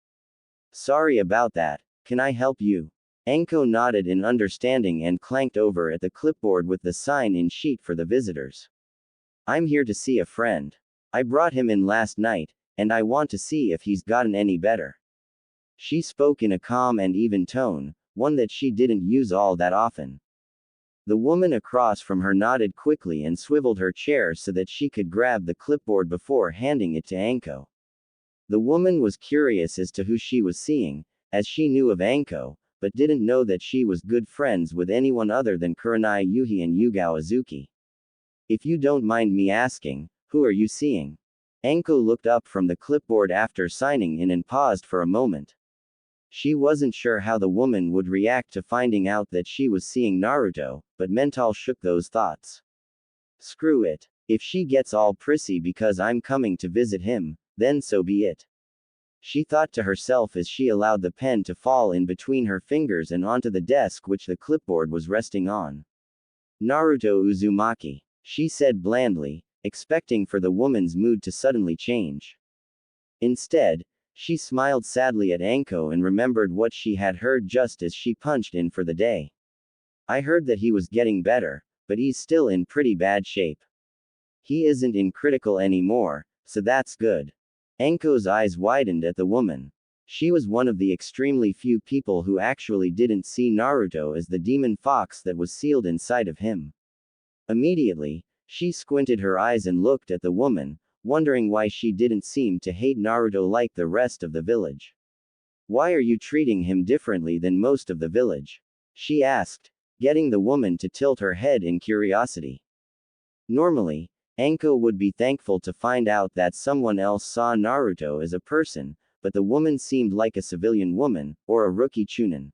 Sorry about that, can I help you? Anko nodded in understanding and clanked over at the clipboard with the sign-in sheet for the visitors. I'm here to see a friend. I brought him in last night, and I want to see if he's gotten any better. She spoke in a calm and even tone, one that she didn't use all that often. The woman across from her nodded quickly and swiveled her chair so that she could grab the clipboard before handing it to Anko. The woman was curious as to who she was seeing, as she knew of Anko, but didn't know that she was good friends with anyone other than Kurenai Yuhi and Yugao Azuki. If you don't mind me asking, who are you seeing? Anko looked up from the clipboard after signing in and paused for a moment. She wasn't sure how the woman would react to finding out that she was seeing Naruto, but mental shook those thoughts. Screw it. If she gets all prissy because I'm coming to visit him, then so be it. She thought to herself as she allowed the pen to fall in between her fingers and onto the desk which the clipboard was resting on. Naruto Uzumaki, she said blandly, expecting for the woman's mood to suddenly change. Instead, she smiled sadly at Anko and remembered what she had heard just as she punched in for the day. I heard that he was getting better, but he's still in pretty bad shape. He isn't in critical anymore, so that's good. Anko's eyes widened at the woman. She was one of the extremely few people who actually didn't see Naruto as the demon fox that was sealed inside of him. Immediately, she squinted her eyes and looked at the woman, wondering why she didn't seem to hate Naruto like the rest of the village. Why are you treating him differently than most of the village? She asked, getting the woman to tilt her head in curiosity. Normally, Anko would be thankful to find out that someone else saw Naruto as a person, but the woman seemed like a civilian woman, or a rookie chunin.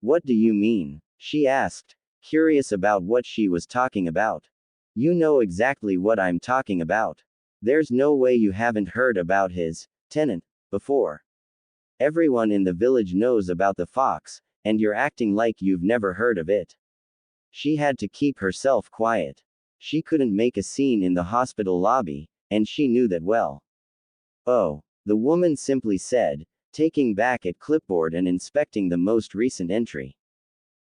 What do you mean? She asked, curious about what she was talking about. You know exactly what I'm talking about. There's no way you haven't heard about his tenant before. Everyone in the village knows about the fox, and you're acting like you've never heard of it. She had to keep herself quiet. She couldn't make a scene in the hospital lobby, and she knew that well. Oh, the woman simply said, taking back at clipboard and inspecting the most recent entry.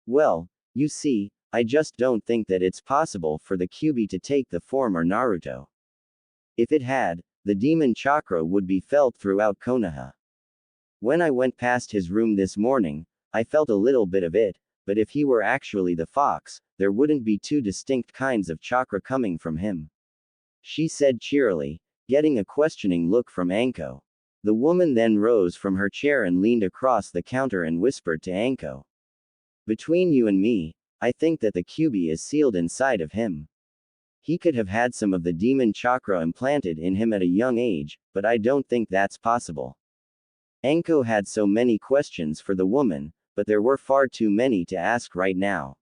Well, you see, I just don't think that it's possible for the Kyuubi to take the form of Naruto. If it had, the demon chakra would be felt throughout Konoha. When I went past his room this morning, I felt a little bit of it, but if he were actually the fox, there wouldn't be two distinct kinds of chakra coming from him. She said cheerily, getting a questioning look from Anko. The woman then rose from her chair and leaned across the counter and whispered to Anko. Between you and me, I think that the Kyuubi is sealed inside of him. He could have had some of the demon chakra implanted in him at a young age, but I don't think that's possible. Anko had so many questions for the woman, but there were far too many to ask right now.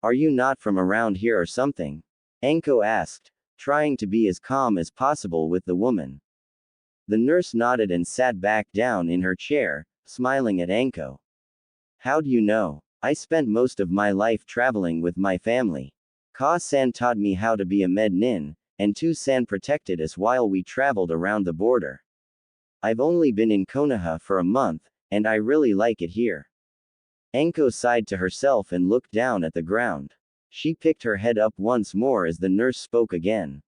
Are you not from around here or something? Anko asked, trying to be as calm as possible with the woman. The nurse nodded and sat back down in her chair, smiling at Anko. How do you know? I spent most of my life traveling with my family. Ka-san taught me how to be a med-nin, and Tu-san protected us while we traveled around the border. I've only been in Konoha for a month, and I really like it here. Anko sighed to herself and looked down at the ground. She picked her head up once more as the nurse spoke again.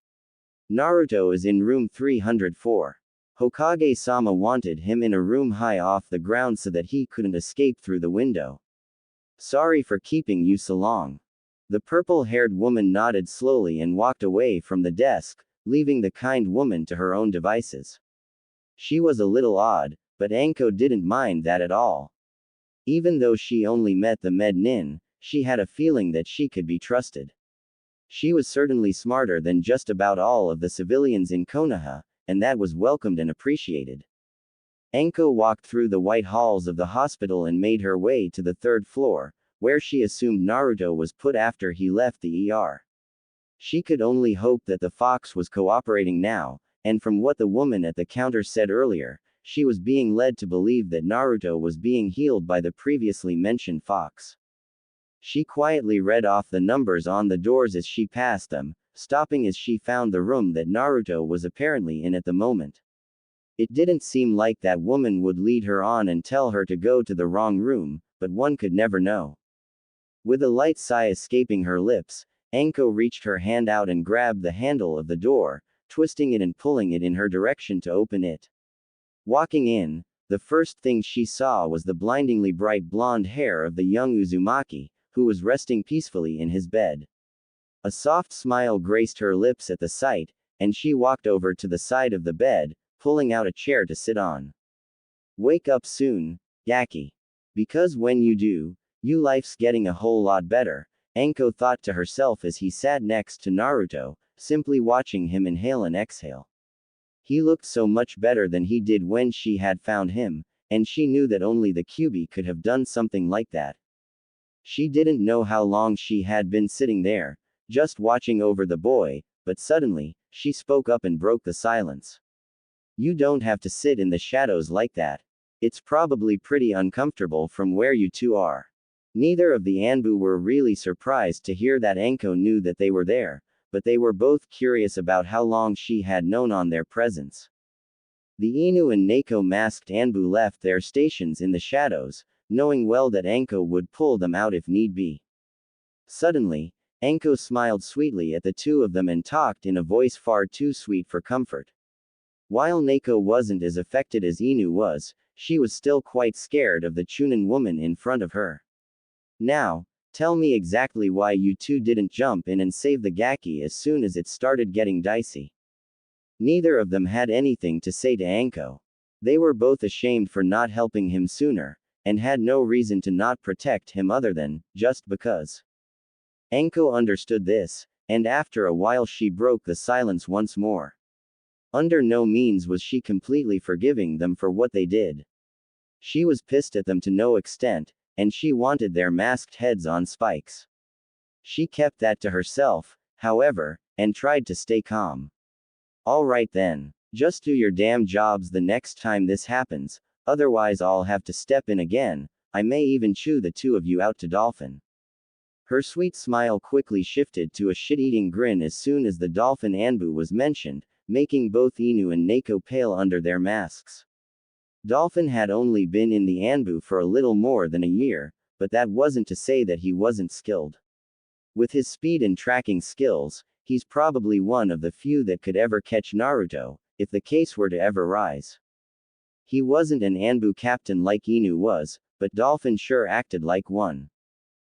Naruto is in room 304. Hokage-sama wanted him in a room high off the ground so that he couldn't escape through the window. Sorry for keeping you so long. The purple-haired woman nodded slowly and walked away from the desk, leaving the kind woman to her own devices. She was a little odd, but Anko didn't mind that at all. Even though she only met the med-nin, she had a feeling that she could be trusted. She was certainly smarter than just about all of the civilians in Konoha, and that was welcomed and appreciated. Anko walked through the white halls of the hospital and made her way to the third floor, where she assumed Naruto was put after he left the ER. She could only hope that the fox was cooperating now, and from what the woman at the counter said earlier, she was being led to believe that Naruto was being healed by the previously mentioned fox. She quietly read off the numbers on the doors as she passed them, stopping as she found the room that Naruto was apparently in at the moment. It didn't seem like that woman would lead her on and tell her to go to the wrong room, but one could never know. With a light sigh escaping her lips, Anko reached her hand out and grabbed the handle of the door, twisting it and pulling it in her direction to open it. Walking in, the first thing she saw was the blindingly bright blonde hair of the young Uzumaki, who was resting peacefully in his bed. A soft smile graced her lips at the sight, and she walked over to the side of the bed, pulling out a chair to sit on. Wake up soon, Gaki. Because when you do, your life's getting a whole lot better, Anko thought to herself as he sat next to Naruto, simply watching him inhale and exhale. He looked so much better than he did when she had found him, and she knew that only the Kyuubi could have done something like that. She didn't know how long she had been sitting there, just watching over the boy, but suddenly, she spoke up and broke the silence. You don't have to sit in the shadows like that. It's probably pretty uncomfortable from where you two are. Neither of the Anbu were really surprised to hear that Anko knew that they were there, but they were both curious about how long she had known on their presence. The Inu and Neko masked Anbu left their stations in the shadows, knowing well that Anko would pull them out if need be. Suddenly, Anko smiled sweetly at the two of them and talked in a voice far too sweet for comfort. While Neko wasn't as affected as Inu was, she was still quite scared of the Chunin woman in front of her. Now, tell me exactly why you two didn't jump in and save the Gaki as soon as it started getting dicey. Neither of them had anything to say to Anko. They were both ashamed for not helping him sooner, and had no reason to not protect him other than, just because. Anko understood this, and after a while she broke the silence once more. Under no means was she completely forgiving them for what they did. She was pissed at them to no extent, and she wanted their masked heads on spikes. She kept that to herself, however, and tried to stay calm. Alright then, just do your damn jobs the next time this happens, otherwise I'll have to step in again, I may even chew the two of you out to dolphin. Her sweet smile quickly shifted to a shit-eating grin as soon as the dolphin Anbu was mentioned, making both Inu and Neko pale under their masks. Dolphin had only been in the Anbu for a little more than a year, but that wasn't to say that he wasn't skilled. With his speed and tracking skills, he's probably one of the few that could ever catch Naruto, if the case were to ever rise. He wasn't an Anbu captain like Inu was, but Dolphin sure acted like one.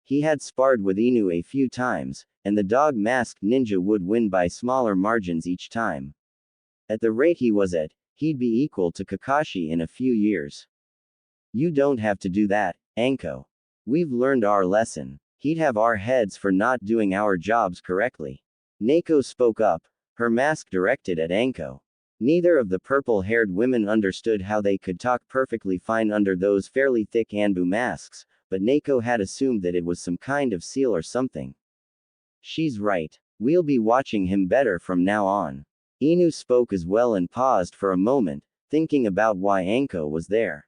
He had sparred with Inu a few times, and the dog-masked ninja would win by smaller margins each time. At the rate he was at, he'd be equal to Kakashi in a few years. You don't have to do that, Anko. We've learned our lesson. He'd have our heads for not doing our jobs correctly. Neko spoke up, her mask directed at Anko. Neither of the purple-haired women understood how they could talk perfectly fine under those fairly thick Anbu masks, but Neko had assumed that it was some kind of seal or something. She's right. We'll be watching him better from now on. Inu spoke as well and paused for a moment, thinking about why Anko was there.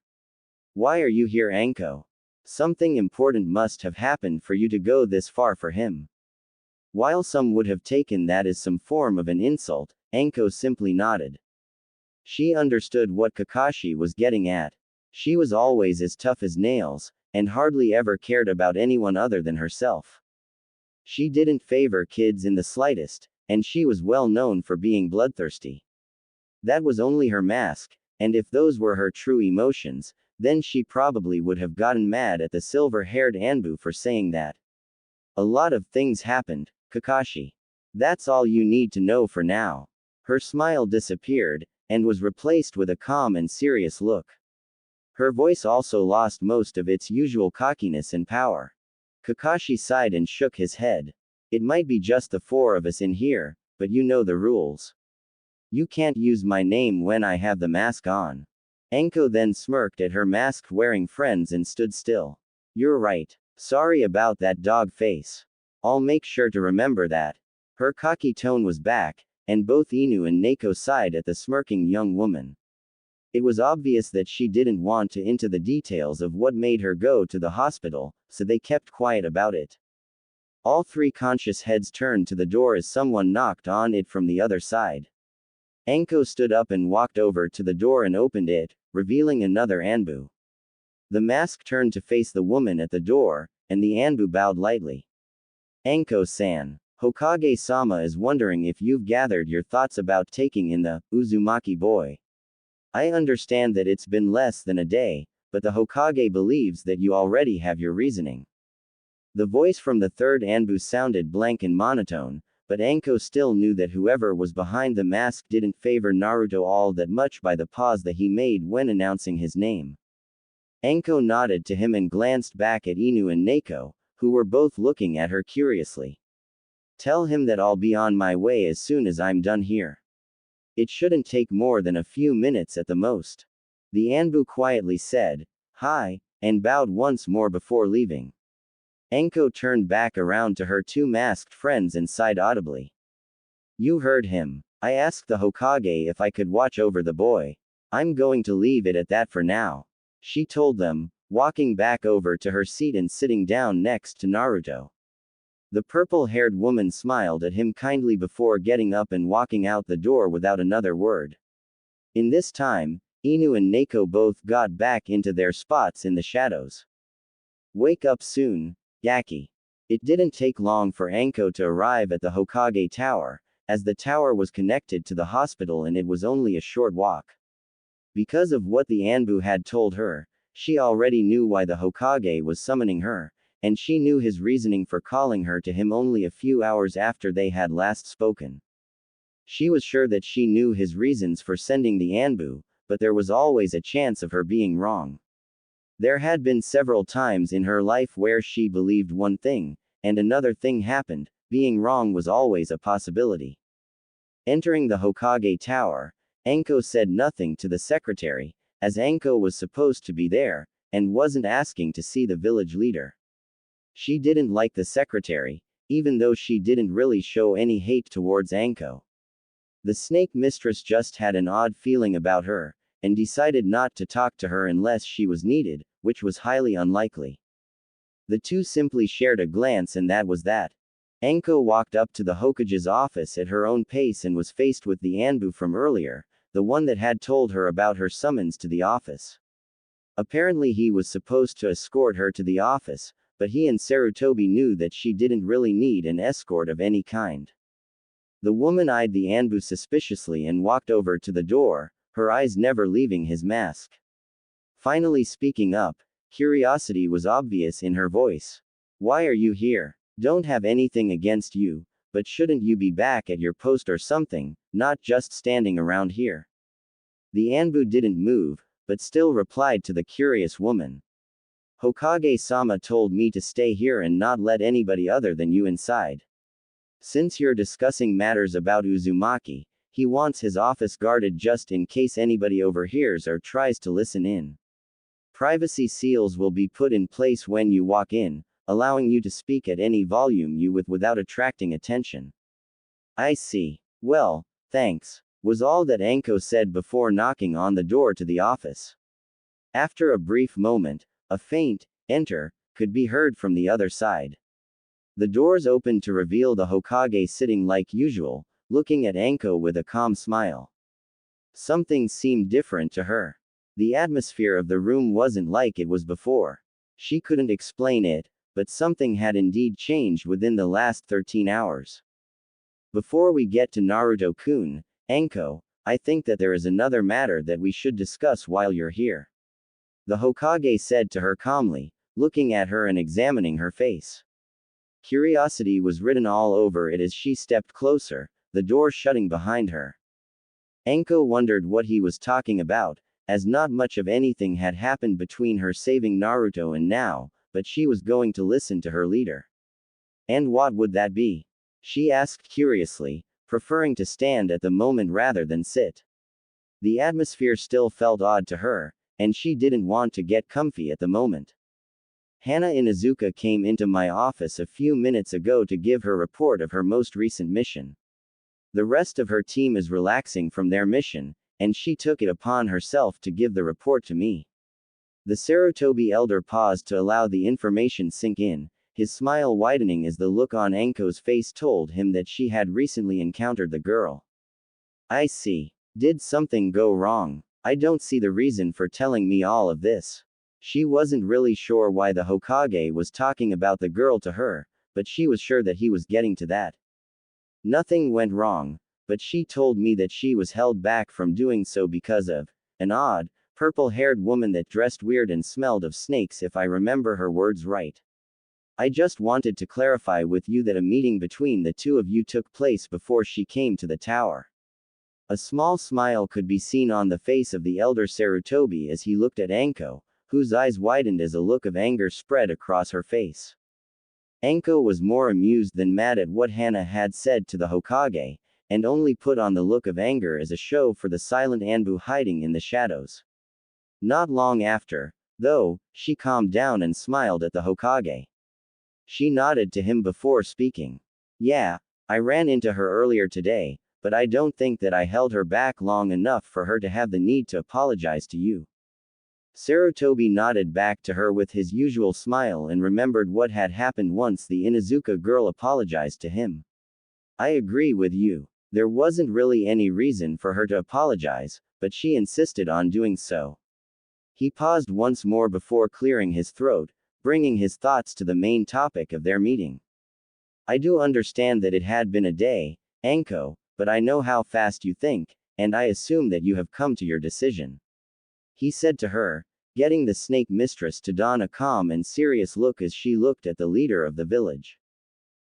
Why are you here, Anko? Something important must have happened for you to go this far for him. While some would have taken that as some form of an insult, Anko simply nodded. She understood what Kakashi was getting at. She was always as tough as nails, and hardly ever cared about anyone other than herself. She didn't favor kids in the slightest, and she was well known for being bloodthirsty. That was only her mask, and if those were her true emotions, then she probably would have gotten mad at the silver-haired Anbu for saying that. A lot of things happened, Kakashi. That's all you need to know for now. Her smile disappeared, and was replaced with a calm and serious look. Her voice also lost most of its usual cockiness and power. Kakashi sighed and shook his head. It might be just the four of us in here, but you know the rules. You can't use my name when I have the mask on. Anko then smirked at her mask-wearing friends and stood still. You're right. Sorry about that dog face. I'll make sure to remember that. Her cocky tone was back, and both Inu and Neko sighed at the smirking young woman. It was obvious that she didn't want to into the details of what made her go to the hospital, so they kept quiet about it. All three conscious heads turned to the door as someone knocked on it from the other side. Anko stood up and walked over to the door and opened it, revealing another Anbu. The mask turned to face the woman at the door, and the Anbu bowed lightly. Anko-san, Hokage-sama is wondering if you've gathered your thoughts about taking in the Uzumaki boy. I understand that it's been less than a day, but the Hokage believes that you already have your reasoning. The voice from the third Anbu sounded blank and monotone, but Anko still knew that whoever was behind the mask didn't favor Naruto all that much by the pause that he made when announcing his name. Anko nodded to him and glanced back at Inu and Neko, who were both looking at her curiously. Tell him that I'll be on my way as soon as I'm done here. It shouldn't take more than a few minutes at the most. The Anbu quietly said, "Hi," and bowed once more before leaving. Anko turned back around to her two masked friends and sighed audibly. You heard him. I asked the Hokage if I could watch over the boy. I'm going to leave it at that for now, she told them, walking back over to her seat and sitting down next to Naruto. The purple-haired woman smiled at him kindly before getting up and walking out the door without another word. In this time, Inu and Neko both got back into their spots in the shadows. Wake up soon, Yaki. It didn't take long for Anko to arrive at the Hokage Tower, as the tower was connected to the hospital and it was only a short walk. Because of what the Anbu had told her, she already knew why the Hokage was summoning her, and she knew his reasoning for calling her to him only a few hours after they had last spoken. She was sure that she knew his reasons for sending the Anbu, but there was always a chance of her being wrong. There had been several times in her life where she believed one thing, and another thing happened. Being wrong was always a possibility. Entering the Hokage Tower, Anko said nothing to the secretary, as Anko was supposed to be there, and wasn't asking to see the village leader. She didn't like the secretary, even though she didn't really show any hate towards Anko. The snake mistress just had an odd feeling about her, and decided not to talk to her unless she was needed, which was highly unlikely. The two simply shared a glance and that was that. Anko walked up to the Hokage's office at her own pace and was faced with the Anbu from earlier, the one that had told her about her summons to the office. Apparently he was supposed to escort her to the office, but he and Sarutobi knew that she didn't really need an escort of any kind. The woman eyed the Anbu suspiciously and walked over to the door, her eyes never leaving his mask. Finally speaking up, curiosity was obvious in her voice. Why are you here? Don't have anything against you, but shouldn't you be back at your post or something, not just standing around here? The Anbu didn't move, but still replied to the curious woman. Hokage-sama told me to stay here and not let anybody other than you inside. Since you're discussing matters about Uzumaki, he wants his office guarded just in case anybody overhears or tries to listen in. Privacy seals will be put in place when you walk in, allowing you to speak at any volume you with without attracting attention. I see. Well, thanks, was all that Anko said before knocking on the door to the office. After a brief moment, a faint, enter, could be heard from the other side. The doors opened to reveal the Hokage sitting like usual, looking at Anko with a calm smile. Something seemed different to her. The atmosphere of the room wasn't like it was before. She couldn't explain it, but something had indeed changed within the last 13 hours. Before we get to Naruto-kun, Anko, I think that there is another matter that we should discuss while you're here. The Hokage said to her calmly, looking at her and examining her face. Curiosity was written all over it as she stepped closer, the door shutting behind her. Anko wondered what he was talking about, as not much of anything had happened between her saving Naruto and now, but she was going to listen to her leader. And what would that be? She asked curiously, preferring to stand at the moment rather than sit. The atmosphere still felt odd to her, and she didn't want to get comfy at the moment. Hana Inuzuka came into my office a few minutes ago to give her report of her most recent mission. The rest of her team is relaxing from their mission, and she took it upon herself to give the report to me. The Sarutobi elder paused to allow the information sink in, his smile widening as the look on Anko's face told him that she had recently encountered the girl. I see. Did something go wrong? I don't see the reason for telling me all of this. She wasn't really sure why the Hokage was talking about the girl to her, but she was sure that he was getting to that. Nothing went wrong, but she told me that she was held back from doing so because of an odd, purple-haired woman that dressed weird and smelled of snakes if I remember her words right. I just wanted to clarify with you that a meeting between the two of you took place before she came to the tower. A small smile could be seen on the face of the elder Sarutobi as he looked at Anko, whose eyes widened as a look of anger spread across her face. Anko was more amused than mad at what Hana had said to the Hokage, and only put on the look of anger as a show for the silent Anbu hiding in the shadows. Not long after, though, she calmed down and smiled at the Hokage. She nodded to him before speaking. Yeah, I ran into her earlier today, but I don't think that I held her back long enough for her to have the need to apologize to you. Sarutobi nodded back to her with his usual smile and remembered what had happened once the Inuzuka girl apologized to him. I agree with you. There wasn't really any reason for her to apologize, but she insisted on doing so. He paused once more before clearing his throat, bringing his thoughts to the main topic of their meeting. I do understand that it had been a day, Anko, but I know how fast you think, and I assume that you have come to your decision. He said to her, getting the snake mistress to don a calm and serious look as she looked at the leader of the village.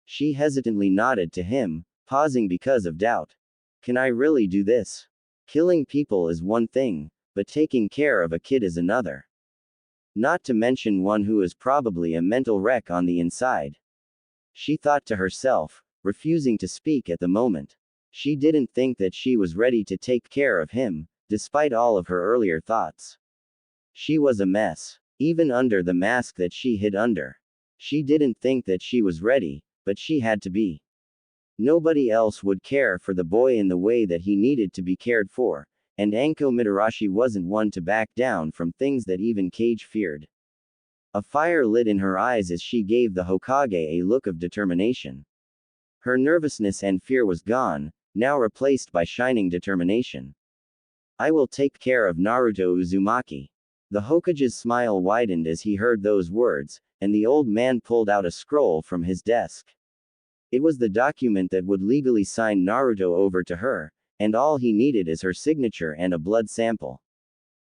She hesitantly nodded to him, pausing because of doubt. Can I really do this? Killing people is one thing, but taking care of a kid is another. Not to mention one who is probably a mental wreck on the inside. She thought to herself, refusing to speak at the moment. She didn't think that she was ready to take care of him, despite all of her earlier thoughts. She was a mess, even under the mask that she hid under. She didn't think that she was ready, but she had to be. Nobody else would care for the boy in the way that he needed to be cared for, and Anko Mitarashi wasn't one to back down from things that even Kage feared. A fire lit in her eyes as she gave the Hokage a look of determination. Her nervousness and fear was gone, now replaced by shining determination. I will take care of Naruto Uzumaki. The Hokage's smile widened as he heard those words, and the old man pulled out a scroll from his desk. It was the document that would legally sign Naruto over to her, and all he needed is her signature and a blood sample.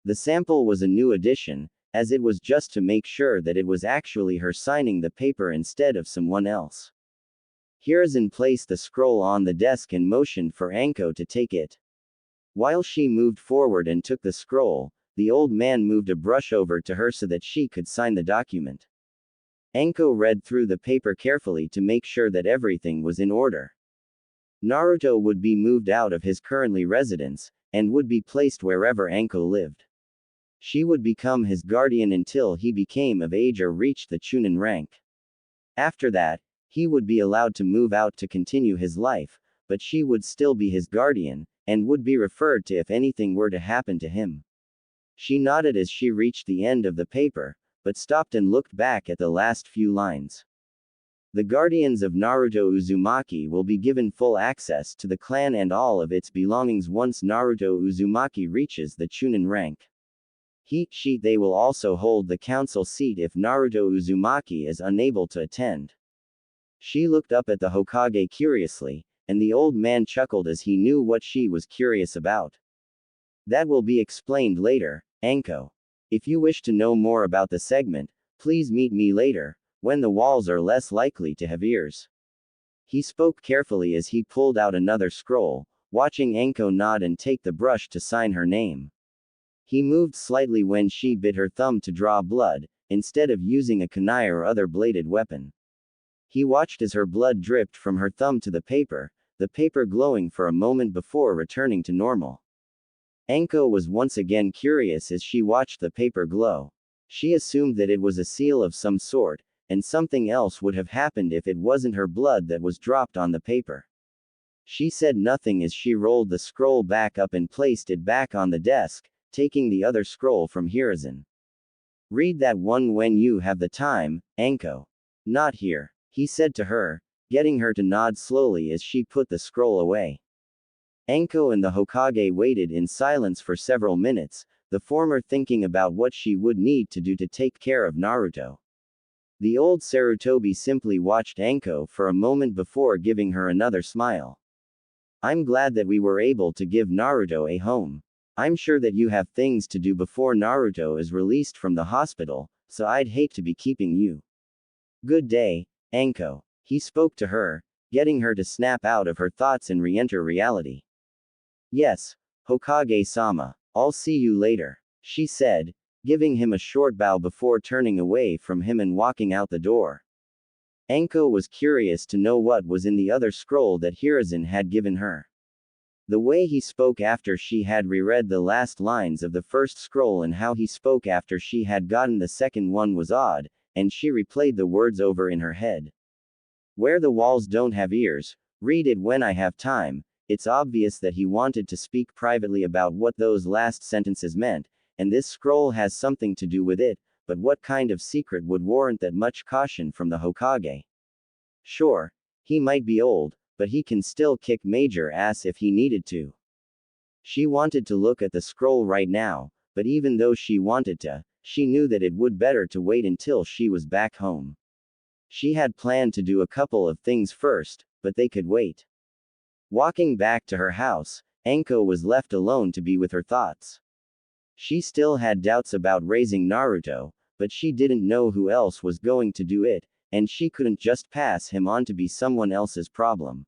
The sample was a new addition, as it was just to make sure that it was actually her signing the paper instead of someone else. Hiruzen placed the scroll on the desk and motioned for Anko to take it. While she moved forward and took the scroll, the old man moved a brush over to her so that she could sign the document. Anko read through the paper carefully to make sure that everything was in order. Naruto would be moved out of his currently residence, and would be placed wherever Anko lived. She would become his guardian until he became of age or reached the Chunin rank. After that, he would be allowed to move out to continue his life, but she would still be his guardian, and would be referred to if anything were to happen to him. She nodded as she reached the end of the paper, but stopped and looked back at the last few lines. The guardians of Naruto Uzumaki will be given full access to the clan and all of its belongings once Naruto Uzumaki reaches the Chunin rank. They will also hold the council seat if Naruto Uzumaki is unable to attend. She looked up at the Hokage curiously, and the old man chuckled as he knew what she was curious about. That will be explained later, Anko. If you wish to know more about the segment, please meet me later, when the walls are less likely to have ears. He spoke carefully as he pulled out another scroll, watching Anko nod and take the brush to sign her name. He moved slightly when she bit her thumb to draw blood, instead of using a kunai or other bladed weapon. He watched as her blood dripped from her thumb to the paper glowing for a moment before returning to normal. Anko was once again curious as she watched the paper glow. She assumed that it was a seal of some sort, and something else would have happened if it wasn't her blood that was dropped on the paper. She said nothing as she rolled the scroll back up and placed it back on the desk, taking the other scroll from Hiruzen. Read that one when you have the time, Anko. Not here, he said to her, getting her to nod slowly as she put the scroll away. Anko and the Hokage waited in silence for several minutes, the former thinking about what she would need to do to take care of Naruto. The old Sarutobi simply watched Anko for a moment before giving her another smile. I'm glad that we were able to give Naruto a home. I'm sure that you have things to do before Naruto is released from the hospital, so I'd hate to be keeping you. Good day, Anko. He spoke to her, getting her to snap out of her thoughts and re-enter reality. Yes, Hokage-sama, I'll see you later, she said, giving him a short bow before turning away from him and walking out the door. Anko was curious to know what was in the other scroll that Hiruzen had given her. The way he spoke after she had reread the last lines of the first scroll and how he spoke after she had gotten the second one was odd, and she replayed the words over in her head. Where the walls don't have ears, read it when I have time. It's obvious that he wanted to speak privately about what those last sentences meant, and this scroll has something to do with it, but what kind of secret would warrant that much caution from the Hokage? Sure, he might be old, but he can still kick major ass if he needed to. She wanted to look at the scroll right now, but even though she wanted to, she knew that it would better to wait until she was back home. She had planned to do a couple of things first, but they could wait. Walking back to her house, Anko was left alone to be with her thoughts. She still had doubts about raising Naruto, but she didn't know who else was going to do it, and she couldn't just pass him on to be someone else's problem.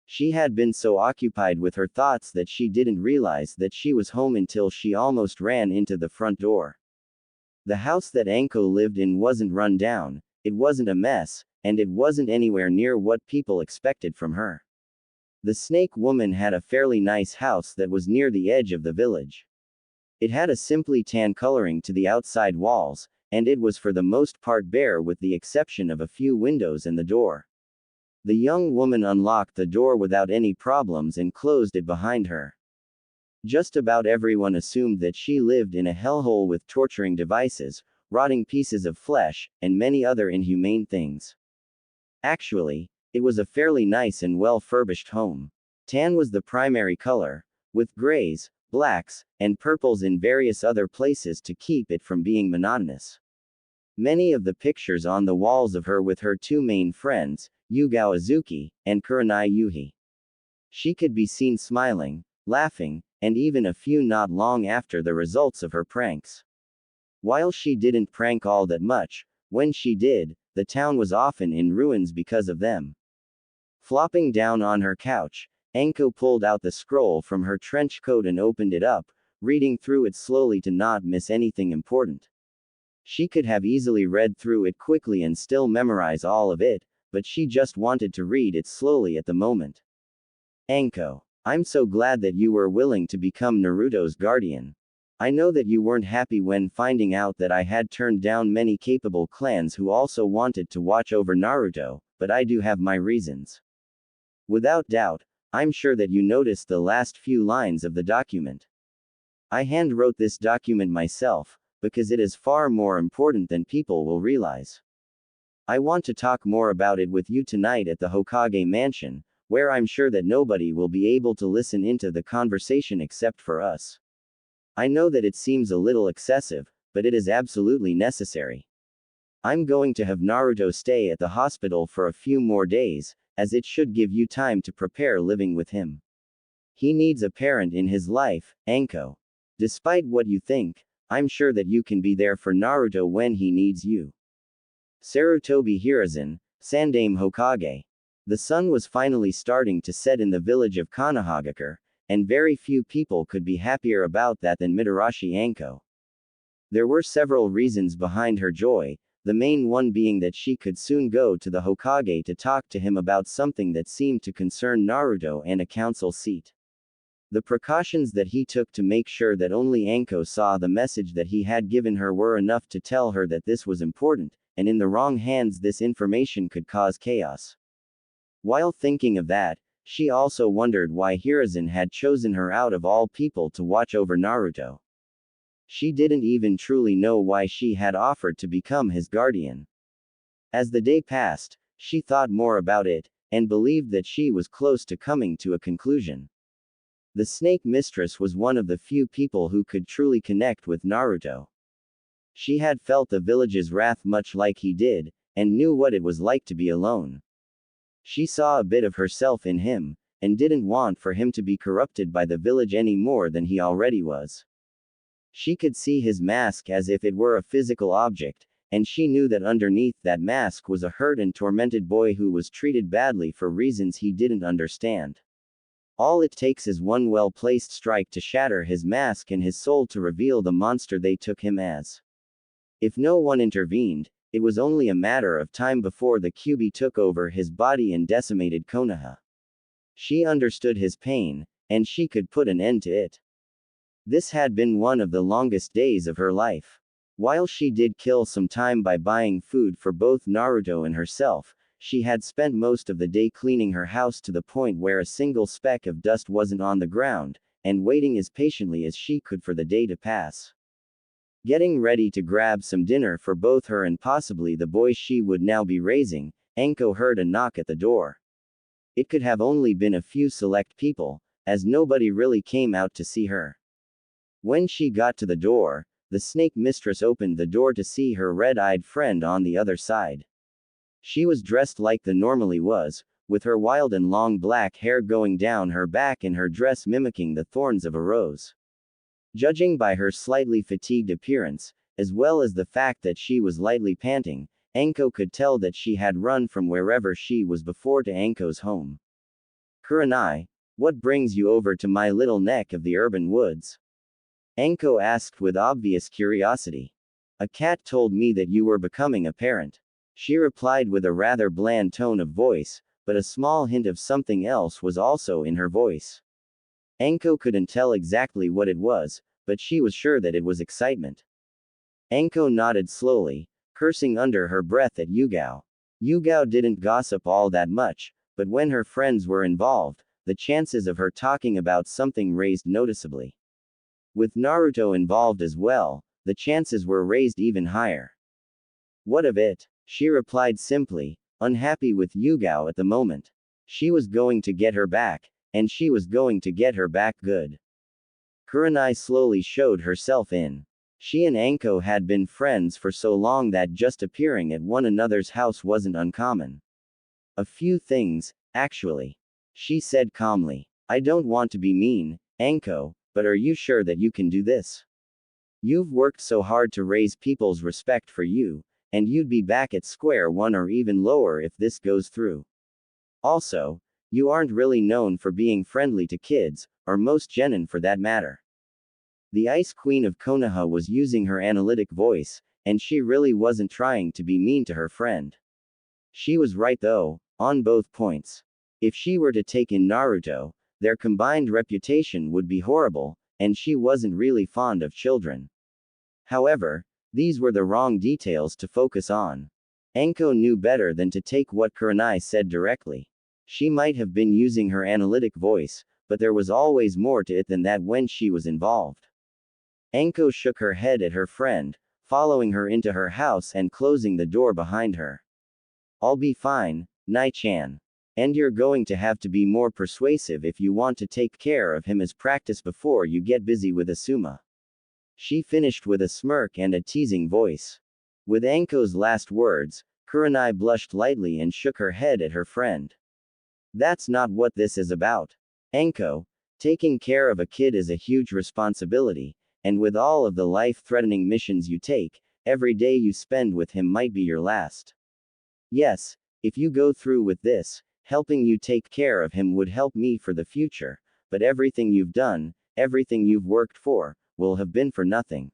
She had been so occupied with her thoughts that she didn't realize that she was home until she almost ran into the front door. The house that Anko lived in wasn't run down, it wasn't a mess, and it wasn't anywhere near what people expected from her. The snake woman had a fairly nice house that was near the edge of the village. It had a simply tan coloring to the outside walls, and it was for the most part bare with the exception of a few windows and the door. The young woman unlocked the door without any problems and closed it behind her. Just about everyone assumed that she lived in a hellhole with torturing devices, rotting pieces of flesh, and many other inhumane things. Actually, it was a fairly nice and well-furbished home. Tan was the primary color, with grays, blacks, and purples in various other places to keep it from being monotonous. Many of the pictures on the walls of her with her two main friends, Yugao Azuki, and Kurenai Yuhi. She could be seen smiling, laughing, and even a few not long after the results of her pranks. While she didn't prank all that much, when she did, the town was often in ruins because of them. Flopping down on her couch, Anko pulled out the scroll from her trench coat and opened it up, reading through it slowly to not miss anything important. She could have easily read through it quickly and still memorize all of it, but she just wanted to read it slowly at the moment. Anko, I'm so glad that you were willing to become Naruto's guardian. I know that you weren't happy when finding out that I had turned down many capable clans who also wanted to watch over Naruto, but I do have my reasons. Without doubt, I'm sure that you noticed the last few lines of the document. I hand-wrote this document myself, because it is far more important than people will realize. I want to talk more about it with you tonight at the Hokage mansion, where I'm sure that nobody will be able to listen into the conversation except for us. I know that it seems a little excessive, but it is absolutely necessary. I'm going to have Naruto stay at the hospital for a few more days, as it should give you time to prepare living with him. He needs a parent in his life, Anko. Despite what you think, I'm sure that you can be there for Naruto when he needs you. Sarutobi Hiruzen, Sandaime Hokage. The sun was finally starting to set in the village of Konohagakure, and very few people could be happier about that than Mitarashi Anko. There were several reasons behind her joy, the main one being that she could soon go to the Hokage to talk to him about something that seemed to concern Naruto and a council seat. The precautions that he took to make sure that only Anko saw the message that he had given her were enough to tell her that this was important, and in the wrong hands this information could cause chaos. While thinking of that, she also wondered why Hiruzen had chosen her out of all people to watch over Naruto. She didn't even truly know why she had offered to become his guardian. As the day passed, she thought more about it, and believed that she was close to coming to a conclusion. The snake mistress was one of the few people who could truly connect with Naruto. She had felt the village's wrath much like he did, and knew what it was like to be alone. She saw a bit of herself in him, and didn't want for him to be corrupted by the village any more than he already was. She could see his mask as if it were a physical object, and she knew that underneath that mask was a hurt and tormented boy who was treated badly for reasons he didn't understand. All it takes is one well-placed strike to shatter his mask and his soul to reveal the monster they took him as. If no one intervened, it was only a matter of time before the Kyuubi took over his body and decimated Konoha. She understood his pain, and she could put an end to it. This had been one of the longest days of her life. While she did kill some time by buying food for both Naruto and herself, she had spent most of the day cleaning her house to the point where a single speck of dust wasn't on the ground, and waiting as patiently as she could for the day to pass. Getting ready to grab some dinner for both her and possibly the boy she would now be raising, Anko heard a knock at the door. It could have only been a few select people, as nobody really came out to see her. When she got to the door, the snake mistress opened the door to see her red-eyed friend on the other side. She was dressed like the normally was, with her wild and long black hair going down her back and her dress mimicking the thorns of a rose. Judging by her slightly fatigued appearance, as well as the fact that she was lightly panting, Anko could tell that she had run from wherever she was before to Anko's home. Kurenai, what brings you over to my little neck of the urban woods? Anko asked with obvious curiosity. A cat told me that you were becoming a parent. She replied with a rather bland tone of voice, but a small hint of something else was also in her voice. Anko couldn't tell exactly what it was, but she was sure that it was excitement. Anko nodded slowly, cursing under her breath at Yugao. Yugao didn't gossip all that much, but when her friends were involved, the chances of her talking about something raised noticeably. With Naruto involved as well, the chances were raised even higher. What of it? She replied simply, unhappy with Yugao at the moment. She was going to get her back, and she was going to get her back good. Kurenai slowly showed herself in. She and Anko had been friends for so long that just appearing at one another's house wasn't uncommon. A few things, actually. She said calmly. I don't want to be mean, Anko, but are you sure that you can do this? You've worked so hard to raise people's respect for you, and you'd be back at square one or even lower if this goes through. Also, you aren't really known for being friendly to kids, or most genin for that matter. The Ice Queen of Konoha was using her analytic voice, and she really wasn't trying to be mean to her friend. She was right though, on both points. If she were to take in Naruto, their combined reputation would be horrible, and she wasn't really fond of children. However, these were the wrong details to focus on. Anko knew better than to take what Kurenai said directly. She might have been using her analytic voice, but there was always more to it than that when she was involved. Anko shook her head at her friend, following her into her house and closing the door behind her. I'll be fine, Nai-chan. And you're going to have to be more persuasive if you want to take care of him as practice before you get busy with Asuma. She finished with a smirk and a teasing voice. With Anko's last words, Kurenai blushed lightly and shook her head at her friend. That's not what this is about. Anko, taking care of a kid is a huge responsibility, and with all of the life-threatening missions you take, every day you spend with him might be your last. Yes, if you go through with this, helping you take care of him would help me for the future, but everything you've done, everything you've worked for, will have been for nothing.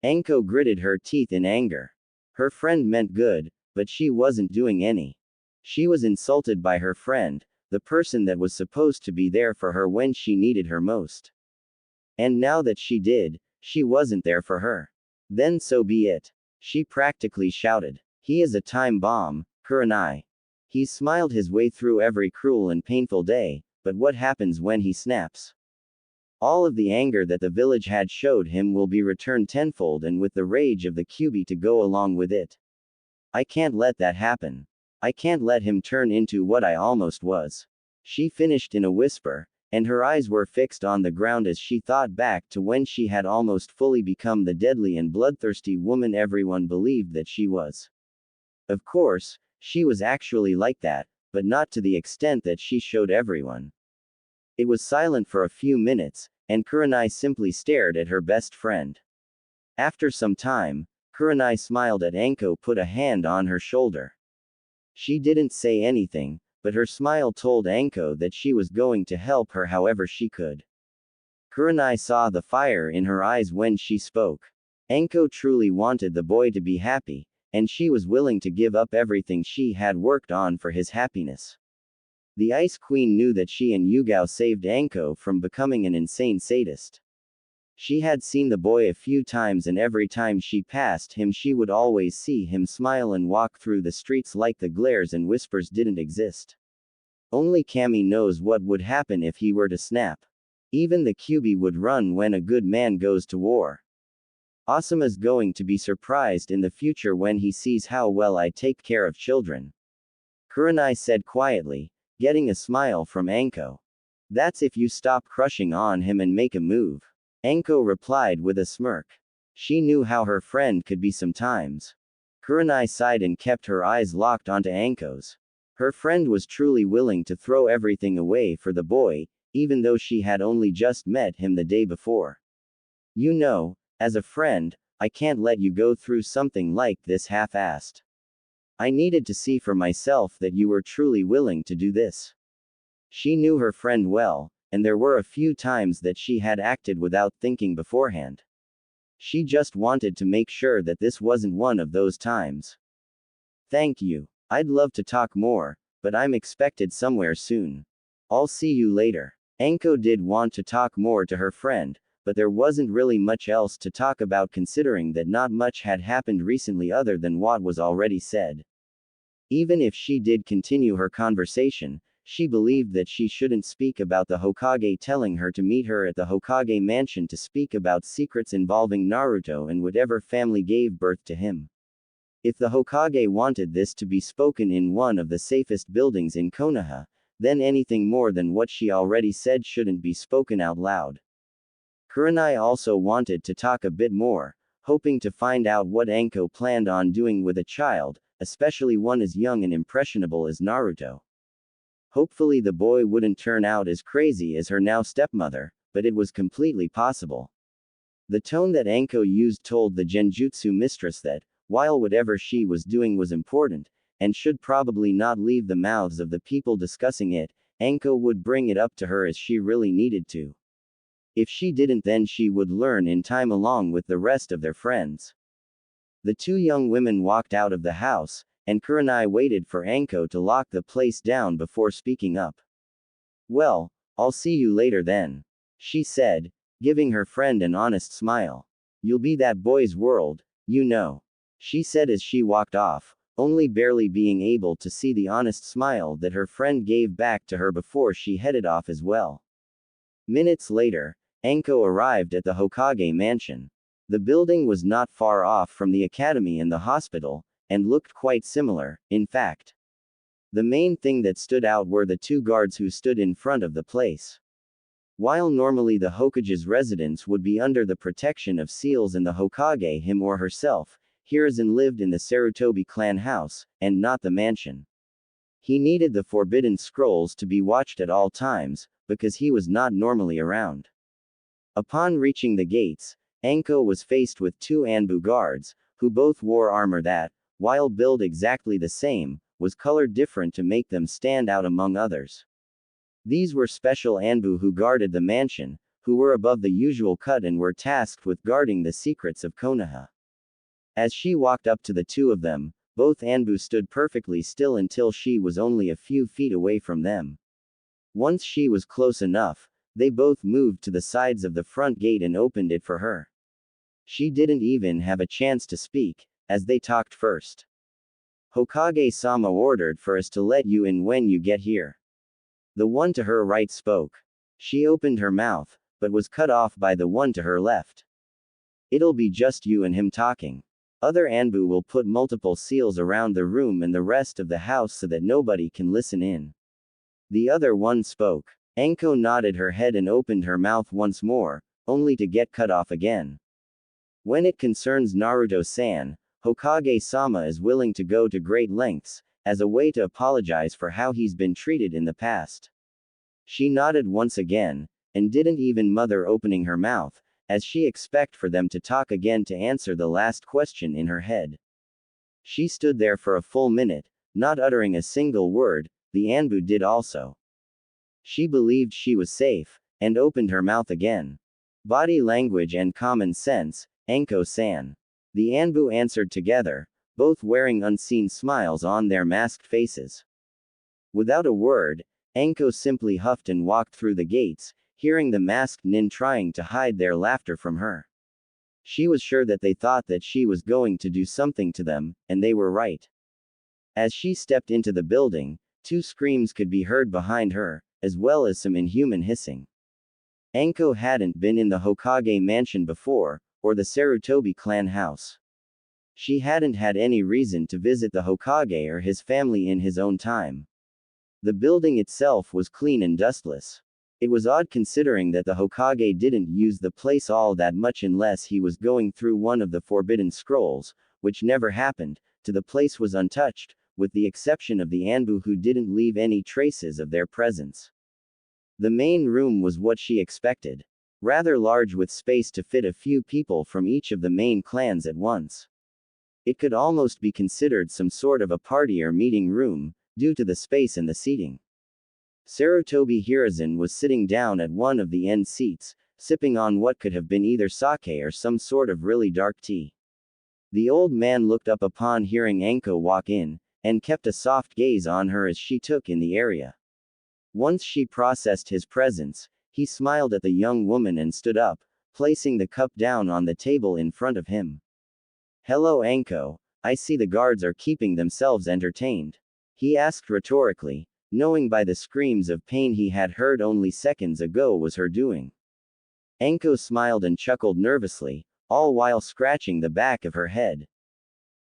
Anko gritted her teeth in anger. Her friend meant good, but she wasn't doing any. She was insulted by her friend, the person that was supposed to be there for her when she needed her most. And now that she wasn't there for her. Then so be it. She practically shouted. He is a time bomb, Kurenai. He smiled his way through every cruel and painful day, but what happens when he snaps? All of the anger that the village had showed him will be returned tenfold and with the rage of the Kyuubi to go along with it. I can't let that happen. I can't let him turn into what I almost was. She finished in a whisper, and her eyes were fixed on the ground as she thought back to when she had almost fully become the deadly and bloodthirsty woman everyone believed that she was. Of course, she was actually like that, but not to the extent that she showed everyone. It was silent for a few minutes, and Kurenai simply stared at her best friend. After some time, Kurenai smiled at Anko, put a hand on her shoulder. She didn't say anything, but her smile told Anko that she was going to help her however she could. Kurenai saw the fire in her eyes when she spoke. Anko truly wanted the boy to be happy, and she was willing to give up everything she had worked on for his happiness. The Ice Queen knew that she and Yugao saved Anko from becoming an insane sadist. She had seen the boy a few times and every time she passed him she would always see him smile and walk through the streets like the glares and whispers didn't exist. Only Kami knows what would happen if he were to snap. Even the Kyuubi would run when a good man goes to war. Asuma's going to be surprised in the future when he sees how well I take care of children. Kurenai said quietly, getting a smile from Anko. That's if you stop crushing on him and make a move. Anko replied with a smirk. She knew how her friend could be sometimes. Kurenai sighed and kept her eyes locked onto Anko's. Her friend was truly willing to throw everything away for the boy, even though she had only just met him the day before. You know, as a friend, I can't let you go through something like this half-assed. I needed to see for myself that you were truly willing to do this. She knew her friend well, and there were a few times that she had acted without thinking beforehand. She just wanted to make sure that this wasn't one of those times. Thank you. I'd love to talk more, but I'm expected somewhere soon. I'll see you later. Anko did want to talk more to her friend, but there wasn't really much else to talk about considering that not much had happened recently other than what was already said. Even if she did continue her conversation, she believed that she shouldn't speak about the Hokage telling her to meet her at the Hokage mansion to speak about secrets involving Naruto and whatever family gave birth to him. If the Hokage wanted this to be spoken in one of the safest buildings in Konoha, then anything more than what she already said shouldn't be spoken out loud. Kurenai also wanted to talk a bit more, hoping to find out what Anko planned on doing with a child, especially one as young and impressionable as Naruto. Hopefully the boy wouldn't turn out as crazy as her now stepmother, but it was completely possible. The tone that Anko used told the Genjutsu mistress that, while whatever she was doing was important, and should probably not leave the mouths of the people discussing it, Anko would bring it up to her as she really needed to. If she didn't, then she would learn in time along with the rest of their friends. The two young women walked out of the house, and Kurenai waited for Anko to lock the place down before speaking up. "Well, I'll see you later then," she said, giving her friend an honest smile. "You'll be that boy's world, you know," she said as she walked off, only barely being able to see the honest smile that her friend gave back to her before she headed off as well. Minutes later, Anko arrived at the Hokage mansion. The building was not far off from the academy and the hospital, and looked quite similar, in fact. The main thing that stood out were the two guards who stood in front of the place. While normally the Hokage's residence would be under the protection of seals and the Hokage him or herself, Hiruzen lived in the Sarutobi clan house, and not the mansion. He needed the forbidden scrolls to be watched at all times, because he was not normally around. Upon reaching the gates, Anko was faced with two Anbu guards, who both wore armor that, while built exactly the same, was colored different to make them stand out among others. These were special Anbu who guarded the mansion, who were above the usual cut and were tasked with guarding the secrets of Konoha. As she walked up to the two of them, both Anbu stood perfectly still until she was only a few feet away from them. Once she was close enough, they both moved to the sides of the front gate and opened it for her. She didn't even have a chance to speak, as they talked first. "Hokage-sama ordered for us to let you in when you get here." The one to her right spoke. She opened her mouth, but was cut off by the one to her left. "It'll be just you and him talking. Other Anbu will put multiple seals around the room and the rest of the house so that nobody can listen in." The other one spoke. Anko nodded her head and opened her mouth once more, only to get cut off again. "When it concerns Naruto-san, Hokage-sama is willing to go to great lengths, as a way to apologize for how he's been treated in the past." She nodded once again, and didn't even bother opening her mouth, as she expected for them to talk again to answer the last question in her head. She stood there for a full minute, not uttering a single word. The Anbu did also. She believed she was safe, and opened her mouth again. "Body language and common sense, Anko-san." The Anbu answered together, both wearing unseen smiles on their masked faces. Without a word, Anko simply huffed and walked through the gates, hearing the masked nin trying to hide their laughter from her. She was sure that they thought that she was going to do something to them, and they were right. As she stepped into the building, two screams could be heard behind her, as well as some inhuman hissing. Anko hadn't been in the Hokage mansion before, or the Sarutobi clan house. She hadn't had any reason to visit the Hokage or his family in his own time. The building itself was clean and dustless. It was odd considering that the Hokage didn't use the place all that much unless he was going through one of the forbidden scrolls, which never happened. The place was untouched, with the exception of the Anbu who didn't leave any traces of their presence. The main room was what she expected. Rather large with space to fit a few people from each of the main clans at once. It could almost be considered some sort of a party or meeting room, due to the space and the seating. Sarutobi Hiruzen was sitting down at one of the end seats, sipping on what could have been either sake or some sort of really dark tea. The old man looked up upon hearing Anko walk in, and kept a soft gaze on her as she took in the area. Once she processed his presence, he smiled at the young woman and stood up, placing the cup down on the table in front of him. "Hello Anko, I see the guards are keeping themselves entertained," he asked rhetorically, knowing by the screams of pain he had heard only seconds ago was her doing. Anko smiled and chuckled nervously, all while scratching the back of her head.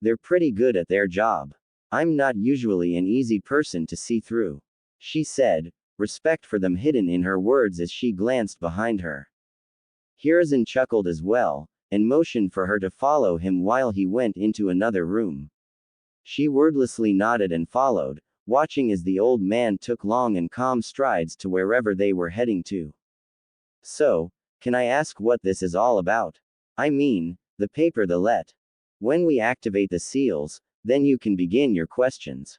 They're pretty good at their job. I'm not usually an easy person to see through, she said, respect for them hidden in her words as she glanced behind her. Hiruzen chuckled as well, and motioned for her to follow him while he went into another room. She wordlessly nodded and followed, watching as the old man took long and calm strides to wherever they were heading to. So, can I ask what this is all about? I mean, the paper the let. When we activate the seals, then you can begin your questions.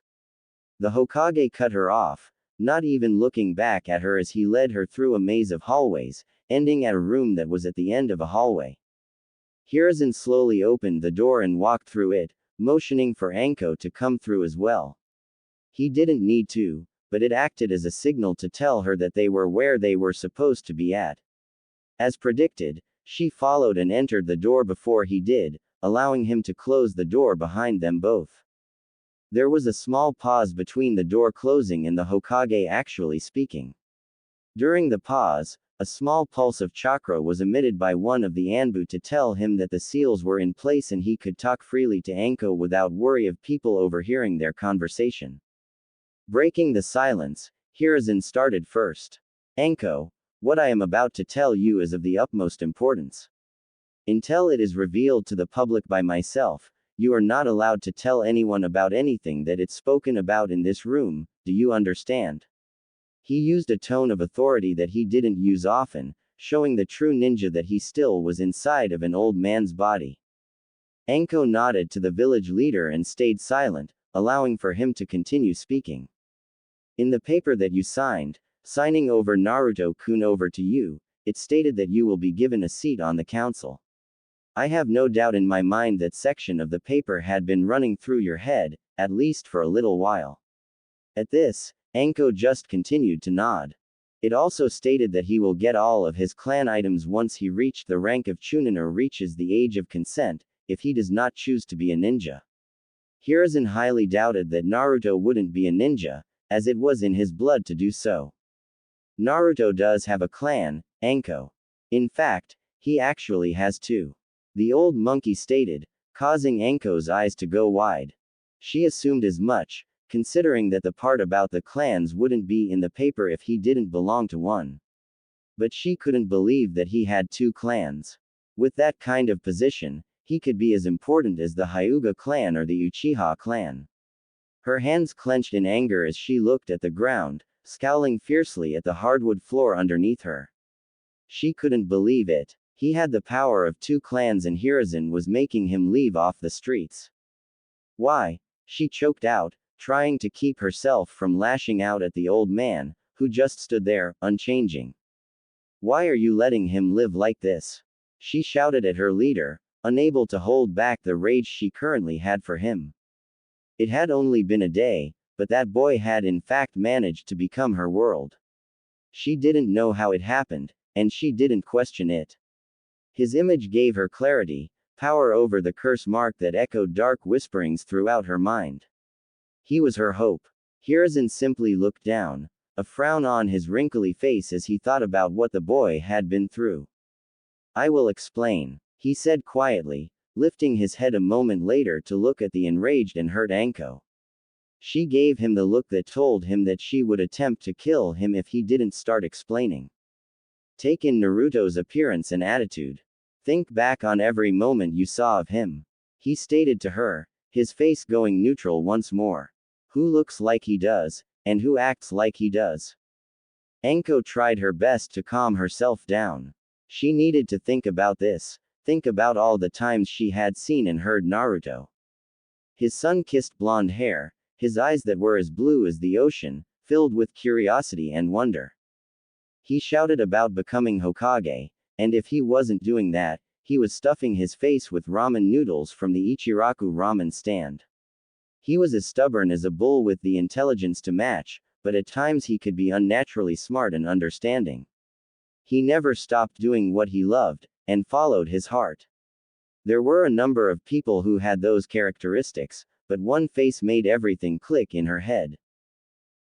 The Hokage cut her off, not even looking back at her as he led her through a maze of hallways, ending at a room that was at the end of a hallway. Hiruzen slowly opened the door and walked through it, motioning for Anko to come through as well. He didn't need to, but it acted as a signal to tell her that they were where they were supposed to be at. As predicted, she followed and entered the door before he did, allowing him to close the door behind them both. There was a small pause between the door closing and the Hokage actually speaking. During the pause, a small pulse of chakra was emitted by one of the Anbu to tell him that the seals were in place and he could talk freely to Anko without worry of people overhearing their conversation. Breaking the silence, Hiruzen started first. Anko, what I am about to tell you is of the utmost importance. Until it is revealed to the public by myself, you are not allowed to tell anyone about anything that it's spoken about in this room, do you understand? He used a tone of authority that he didn't use often, showing the true ninja that he still was inside of an old man's body. Anko nodded to the village leader and stayed silent, allowing for him to continue speaking. In the paper that you signed, signing over Naruto-kun over to you, it stated that you will be given a seat on the council. I have no doubt in my mind that section of the paper had been running through your head, at least for a little while. At this, Anko just continued to nod. It also stated that he will get all of his clan items once he reached the rank of Chunin or reaches the age of consent, if he does not choose to be a ninja. Hiruzen highly doubted that Naruto wouldn't be a ninja, as it was in his blood to do so. Naruto does have a clan, Anko. In fact, he actually has two. The old monkey stated, causing Anko's eyes to go wide. She assumed as much, considering that the part about the clans wouldn't be in the paper if he didn't belong to one. But she couldn't believe that he had two clans. With that kind of position, he could be as important as the Hyuga clan or the Uchiha clan. Her hands clenched in anger as she looked at the ground, scowling fiercely at the hardwood floor underneath her. She couldn't believe it. He had the power of two clans and Hiruzen was making him leave off the streets. Why? She choked out, trying to keep herself from lashing out at the old man, who just stood there, unchanging. Why are you letting him live like this? She shouted at her leader, unable to hold back the rage she currently had for him. It had only been a day, but that boy had in fact managed to become her world. She didn't know how it happened, and she didn't question it. His image gave her clarity, power over the curse mark that echoed dark whisperings throughout her mind. He was her hope. Hiruzen simply looked down, a frown on his wrinkly face as he thought about what the boy had been through. I will explain, he said quietly, lifting his head a moment later to look at the enraged and hurt Anko. She gave him the look that told him that she would attempt to kill him if he didn't start explaining. Take in Naruto's appearance and attitude. Think back on every moment you saw of him. He stated to her, his face going neutral once more. Who looks like he does, and who acts like he does? Anko tried her best to calm herself down. She needed to think about this, think about all the times she had seen and heard Naruto. His sun-kissed blonde hair, his eyes that were as blue as the ocean, filled with curiosity and wonder. He shouted about becoming Hokage, and if he wasn't doing that, he was stuffing his face with ramen noodles from the Ichiraku ramen stand. He was as stubborn as a bull with the intelligence to match, but at times he could be unnaturally smart and understanding. He never stopped doing what he loved, and followed his heart. There were a number of people who had those characteristics, but one face made everything click in her head.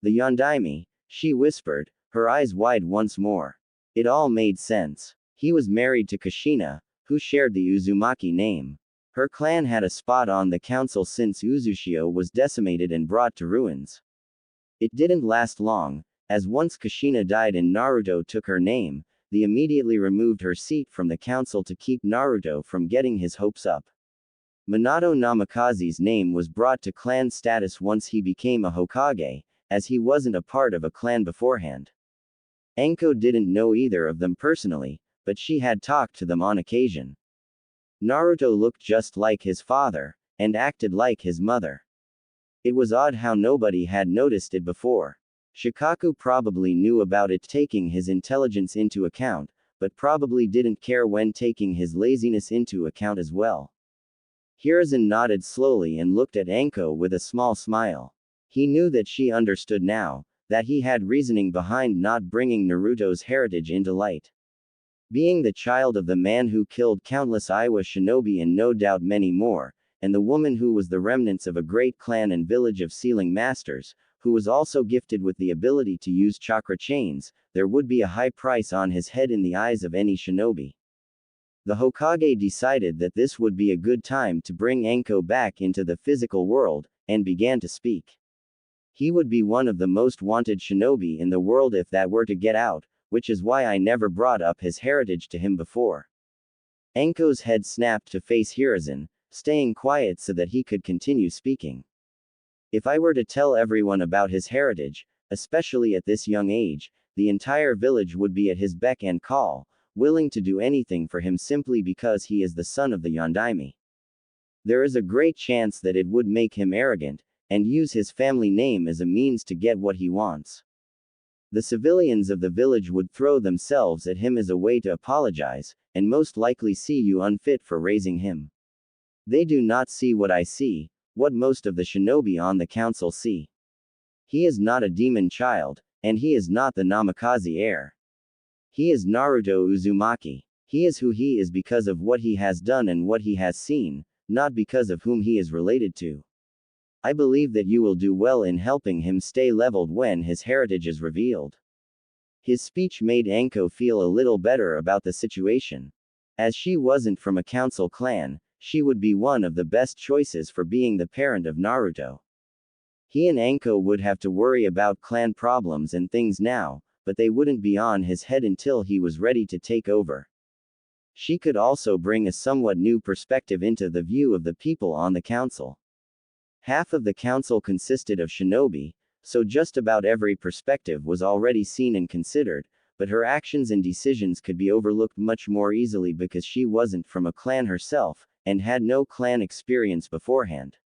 The Yondaime, she whispered, her eyes wide once more. It all made sense. He was married to Kushina, who shared the Uzumaki name. Her clan had a spot on the council since Uzushio was decimated and brought to ruins. It didn't last long, as once Kushina died and Naruto took her name, they immediately removed her seat from the council to keep Naruto from getting his hopes up. Minato Namikaze's name was brought to clan status once he became a Hokage, as he wasn't a part of a clan beforehand. Anko didn't know either of them personally, but she had talked to them on occasion. Naruto looked just like his father, and acted like his mother. It was odd how nobody had noticed it before. Shikaku probably knew about it taking his intelligence into account, but probably didn't care when taking his laziness into account as well. Hiruzen nodded slowly and looked at Anko with a small smile. He knew that she understood now, that he had reasoning behind not bringing Naruto's heritage into light. Being the child of the man who killed countless Iwa shinobi and no doubt many more, and the woman who was the remnants of a great clan and village of sealing masters, who was also gifted with the ability to use chakra chains, there would be a high price on his head in the eyes of any shinobi. The Hokage decided that this would be a good time to bring Anko back into the physical world, and began to speak. He would be one of the most wanted shinobi in the world if that were to get out, which is why I never brought up his heritage to him before. Anko's head snapped to face Hiruzen, staying quiet so that he could continue speaking. If I were to tell everyone about his heritage, especially at this young age, the entire village would be at his beck and call, willing to do anything for him simply because he is the son of the Yondaime. There is a great chance that it would make him arrogant, and use his family name as a means to get what he wants. The civilians of the village would throw themselves at him as a way to apologize, and most likely see you unfit for raising him. They do not see what I see, what most of the shinobi on the council see. He is not a demon child, and he is not the Namikaze heir. He is Naruto Uzumaki. He is who he is because of what he has done and what he has seen, not because of whom he is related to. I believe that you will do well in helping him stay leveled when his heritage is revealed. His speech made Anko feel a little better about the situation. As she wasn't from a council clan, she would be one of the best choices for being the parent of Naruto. He and Anko would have to worry about clan problems and things now, but they wouldn't be on his head until he was ready to take over. She could also bring a somewhat new perspective into the view of the people on the council. Half of the council consisted of shinobi, so just about every perspective was already seen and considered, but her actions and decisions could be overlooked much more easily because she wasn't from a clan herself, and had no clan experience beforehand.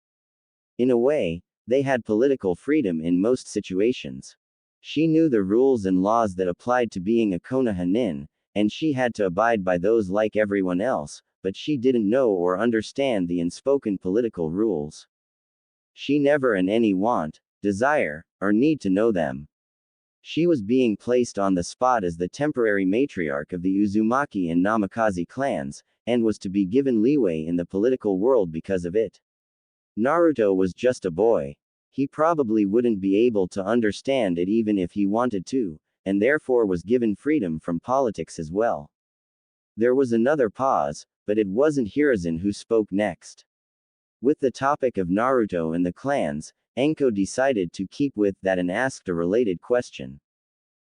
In a way, they had political freedom in most situations. She knew the rules and laws that applied to being a Konoha nin, and she had to abide by those like everyone else, but she didn't know or understand the unspoken political rules. She never in any want, desire, or need to know them. She was being placed on the spot as the temporary matriarch of the Uzumaki and Namikaze clans, and was to be given leeway in the political world because of it. Naruto was just a boy. He probably wouldn't be able to understand it even if he wanted to, and therefore was given freedom from politics as well. There was another pause, but it wasn't Hiruzen who spoke next. With the topic of Naruto and the clans, Anko decided to keep with that and asked a related question.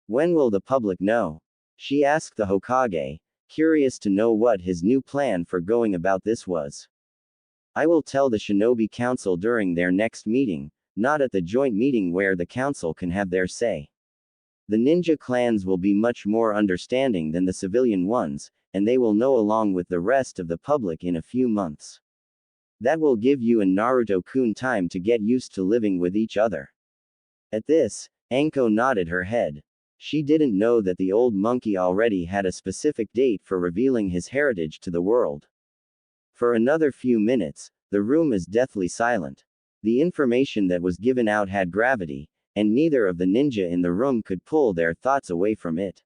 When will the public know? She asked the Hokage, curious to know what his new plan for going about this was. I will tell the Shinobi Council during their next meeting, not at the joint meeting where the council can have their say. The ninja clans will be much more understanding than the civilian ones, and they will know along with the rest of the public in a few months. That will give you and Naruto-kun time to get used to living with each other. At this, Anko nodded her head. She didn't know that the old monkey already had a specific date for revealing his heritage to the world. For another few minutes, the room is deathly silent. The information that was given out had gravity, and neither of the ninja in the room could pull their thoughts away from it.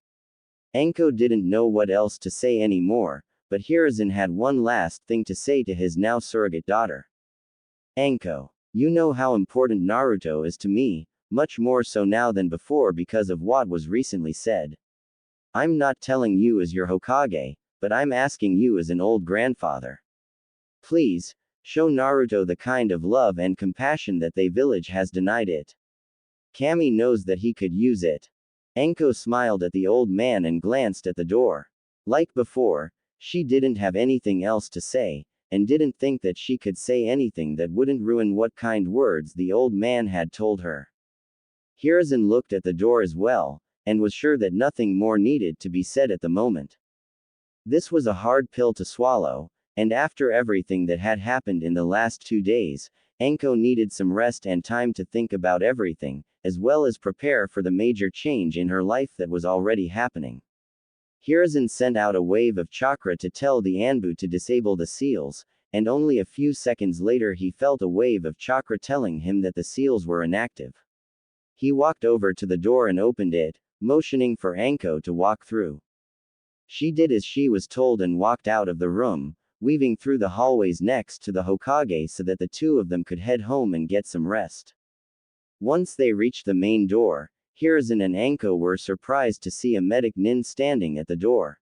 Anko didn't know what else to say anymore, but Hiruzen had one last thing to say to his now surrogate daughter. Anko, you know how important Naruto is to me, much more so now than before because of what was recently said. I'm not telling you as your Hokage, but I'm asking you as an old grandfather. Please, show Naruto the kind of love and compassion that the village has denied it. Kami knows that he could use it. Anko smiled at the old man and glanced at the door. Like before, she didn't have anything else to say, and didn't think that she could say anything that wouldn't ruin what kind words the old man had told her. Hiruzen looked at the door as well, and was sure that nothing more needed to be said at the moment. This was a hard pill to swallow, and after everything that had happened in the last 2 days, Anko needed some rest and time to think about everything, as well as prepare for the major change in her life that was already happening. Hiruzen sent out a wave of chakra to tell the Anbu to disable the seals, and only a few seconds later he felt a wave of chakra telling him that the seals were inactive. He walked over to the door and opened it, motioning for Anko to walk through. She did as she was told and walked out of the room, weaving through the hallways next to the Hokage so that the two of them could head home and get some rest. Once they reached the main door, Hiruzen and Anko were surprised to see a medic nin standing at the door.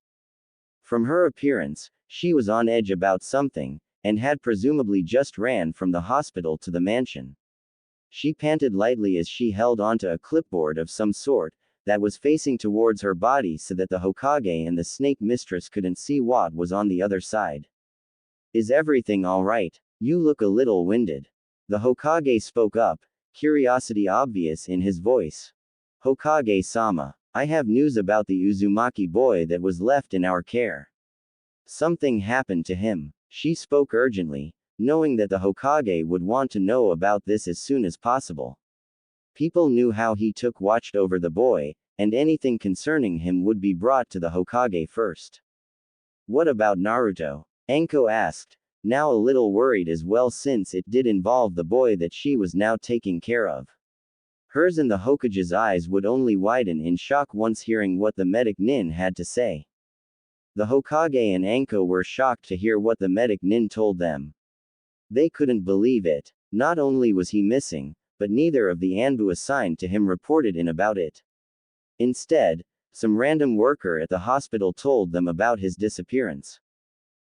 From her appearance, she was on edge about something, and had presumably just ran from the hospital to the mansion. She panted lightly as she held onto a clipboard of some sort, that was facing towards her body so that the Hokage and the snake mistress couldn't see what was on the other side. Is everything alright? You look a little winded. The Hokage spoke up, curiosity obvious in his voice. Hokage-sama, I have news about the Uzumaki boy that was left in our care. Something happened to him. She spoke urgently, knowing that the Hokage would want to know about this as soon as possible. People knew how he watched over the boy, and anything concerning him would be brought to the Hokage first. What about Naruto? Anko asked, now a little worried as well since it did involve the boy that she was now taking care of. Hers and the Hokage's eyes would only widen in shock once hearing what the medic nin had to say. The Hokage and Anko were shocked to hear what the medic nin told them. They couldn't believe it. Not only was he missing, but neither of the Anbu assigned to him reported in about it. Instead, some random worker at the hospital told them about his disappearance.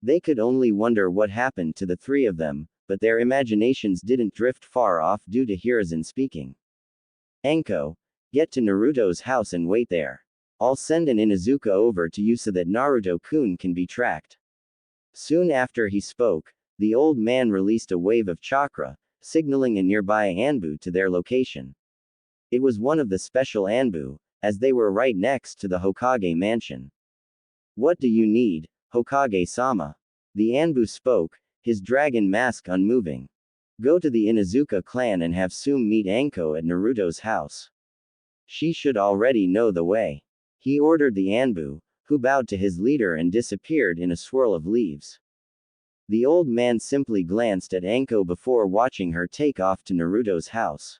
They could only wonder what happened to the three of them, but their imaginations didn't drift far off due to Hiruzen speaking. Anko, get to Naruto's house and wait there. I'll send an Inuzuka over to you so that Naruto-kun can be tracked. Soon after he spoke, the old man released a wave of chakra, signaling a nearby Anbu to their location. It was one of the special Anbu, as they were right next to the Hokage mansion. What do you need, Hokage-sama? The Anbu spoke, his dragon mask unmoving. Go to the Inuzuka clan and have Sum meet Anko at Naruto's house. She should already know the way. He ordered the Anbu, who bowed to his leader and disappeared in a swirl of leaves. The old man simply glanced at Anko before watching her take off to Naruto's house.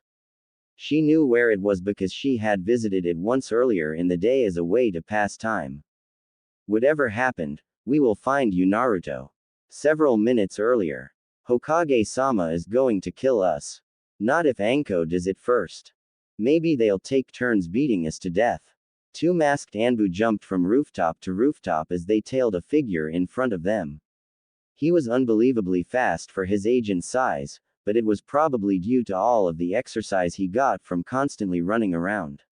She knew where it was because she had visited it once earlier in the day as a way to pass time. Whatever happened, we will find you, Naruto. Several minutes earlier. Hokage-sama is going to kill us. Not if Anko does it first. Maybe they'll take turns beating us to death. Two masked Anbu jumped from rooftop to rooftop as they tailed a figure in front of them. He was unbelievably fast for his age and size, but it was probably due to all of the exercise he got from constantly running around.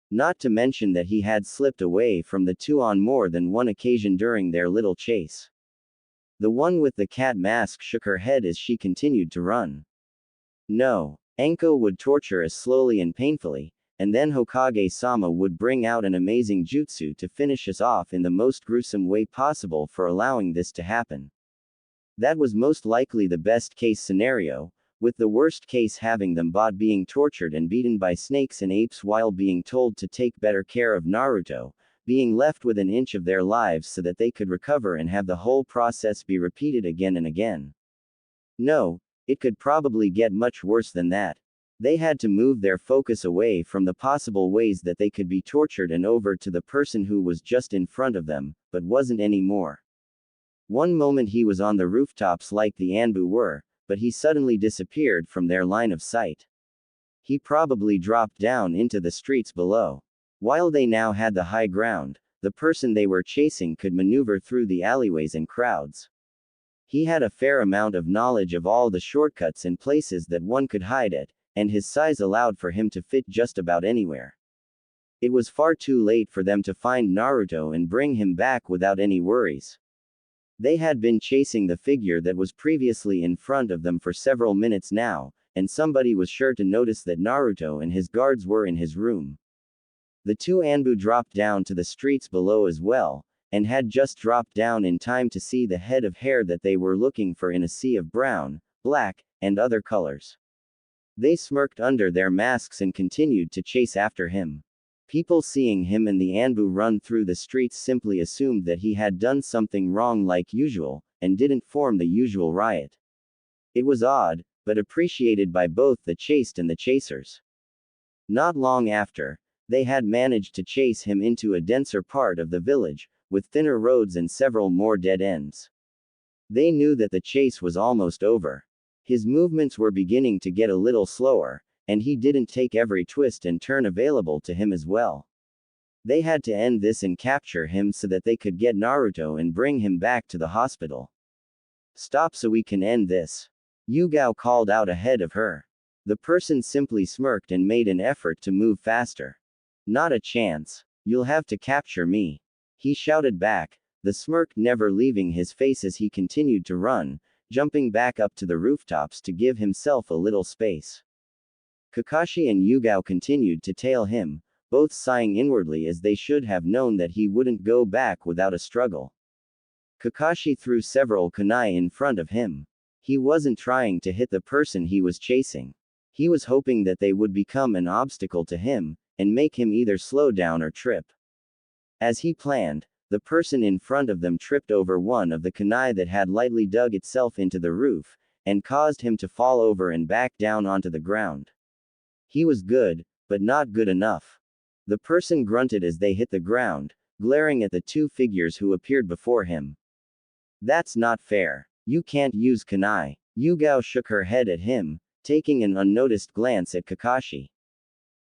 Not to mention that he had slipped away from the two on more than one occasion during their little chase. The one with the cat mask shook her head as she continued to run. No. Anko would torture us slowly and painfully, and then Hokage-sama would bring out an amazing jutsu to finish us off in the most gruesome way possible for allowing this to happen. That was most likely the best case scenario, with the worst case having them both being tortured and beaten by snakes and apes while being told to take better care of Naruto, being left with an inch of their lives so that they could recover and have the whole process be repeated again and again. No, it could probably get much worse than that. They had to move their focus away from the possible ways that they could be tortured and over to the person who was just in front of them, but wasn't anymore. One moment he was on the rooftops like the Anbu were, but he suddenly disappeared from their line of sight. He probably dropped down into the streets below. While they now had the high ground, the person they were chasing could maneuver through the alleyways and crowds. He had a fair amount of knowledge of all the shortcuts and places that one could hide at, and his size allowed for him to fit just about anywhere. It was far too late for them to find Naruto and bring him back without any worries. They had been chasing the figure that was previously in front of them for several minutes now, and somebody was sure to notice that Naruto and his guards were in his room. The two Anbu dropped down to the streets below as well, and had just dropped down in time to see the head of hair that they were looking for in a sea of brown, black, and other colors. They smirked under their masks and continued to chase after him. People seeing him and the Anbu run through the streets simply assumed that he had done something wrong like usual, and didn't form the usual riot. It was odd, but appreciated by both the chased and the chasers. Not long after, they had managed to chase him into a denser part of the village, with thinner roads and several more dead ends. They knew that the chase was almost over. His movements were beginning to get a little slower, and he didn't take every twist and turn available to him as well. They had to end this and capture him so that they could get Naruto and bring him back to the hospital. Stop so we can end this. Yugao called out ahead of her. The person simply smirked and made an effort to move faster. Not a chance. You'll have to capture me. He shouted back, the smirk never leaving his face as he continued to run, jumping back up to the rooftops to give himself a little space. Kakashi and Yugao continued to tail him, both sighing inwardly as they should have known that he wouldn't go back without a struggle. Kakashi threw several kunai in front of him. He wasn't trying to hit the person he was chasing. He was hoping that they would become an obstacle to him, and make him either slow down or trip. As he planned, the person in front of them tripped over one of the kunai that had lightly dug itself into the roof, and caused him to fall over and back down onto the ground. He was good, but not good enough. The person grunted as they hit the ground, glaring at the two figures who appeared before him. That's not fair. You can't use kunai. Yugao shook her head at him, taking an unnoticed glance at Kakashi.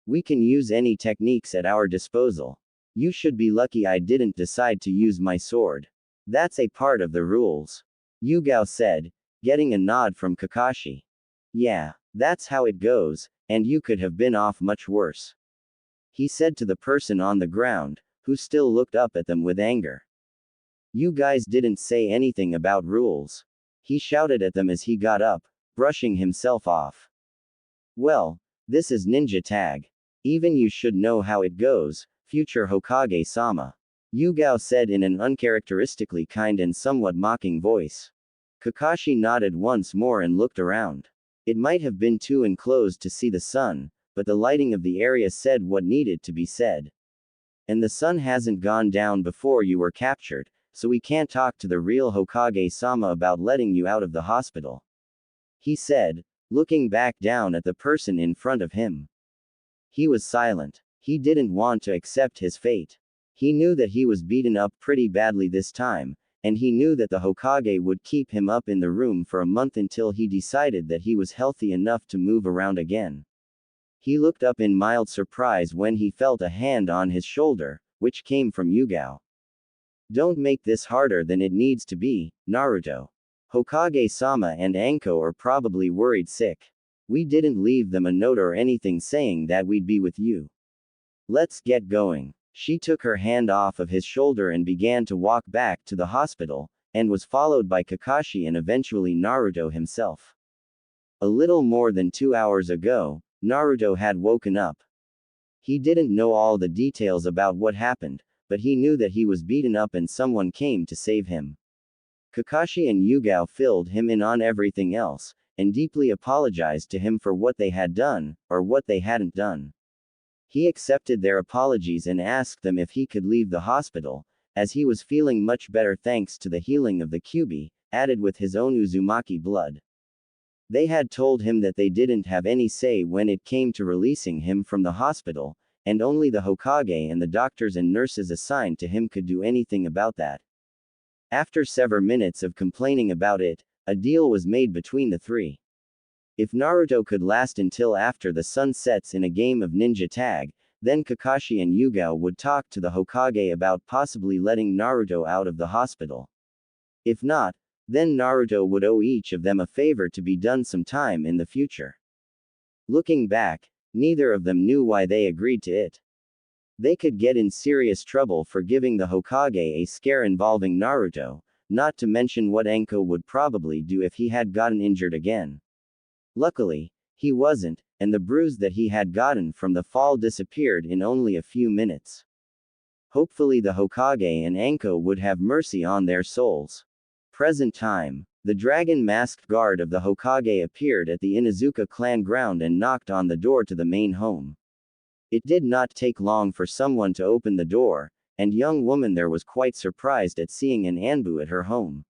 We can use any techniques at our disposal. You should be lucky I didn't decide to use my sword. That's a part of the rules. Yugao said, getting a nod from Kakashi. Yeah, that's how it goes, and you could have been off much worse. He said to the person on the ground, who still looked up at them with anger. You guys didn't say anything about rules. He shouted at them as he got up, brushing himself off. Well, this is ninja tag. Even you should know how it goes, future Hokage-sama. Yugao said in an uncharacteristically kind and somewhat mocking voice. Kakashi nodded once more and looked around. It might have been too enclosed to see the sun, but the lighting of the area said what needed to be said. And the sun hasn't gone down before you were captured, so we can't talk to the real Hokage-sama about letting you out of the hospital. He said, looking back down at the person in front of him. He was silent. He didn't want to accept his fate. He knew that he was beaten up pretty badly this time, and he knew that the Hokage would keep him up in the room for a month until he decided that he was healthy enough to move around again. He looked up in mild surprise when he felt a hand on his shoulder, which came from Yugao. Don't make this harder than it needs to be, Naruto. Hokage-sama and Anko are probably worried sick. We didn't leave them a note or anything saying that we'd be with you. Let's get going. She took her hand off of his shoulder and began to walk back to the hospital, and was followed by Kakashi and eventually Naruto himself. A little more than 2 hours ago, Naruto had woken up. He didn't know all the details about what happened, but he knew that he was beaten up and someone came to save him. Kakashi and Yugao filled him in on everything else, and deeply apologized to him for what they had done, or what they hadn't done. He accepted their apologies and asked them if he could leave the hospital, as he was feeling much better thanks to the healing of the Kyuubi, added with his own Uzumaki blood. They had told him that they didn't have any say when it came to releasing him from the hospital, and only the Hokage and the doctors and nurses assigned to him could do anything about that. After several minutes of complaining about it, a deal was made between the three. If Naruto could last until after the sun sets in a game of ninja tag, then Kakashi and Yugao would talk to the Hokage about possibly letting Naruto out of the hospital. If not, then Naruto would owe each of them a favor to be done sometime in the future. Looking back, neither of them knew why they agreed to it. They could get in serious trouble for giving the Hokage a scare involving Naruto, not to mention what Enko would probably do if he had gotten injured again. Luckily, he wasn't, and the bruise that he had gotten from the fall disappeared in only a few minutes. Hopefully the Hokage and Enko would have mercy on their souls. Present time. The dragon-masked guard of the Hokage appeared at the Inuzuka clan ground and knocked on the door to the main home. It did not take long for someone to open the door, and young woman there was quite surprised at seeing an Anbu at her home.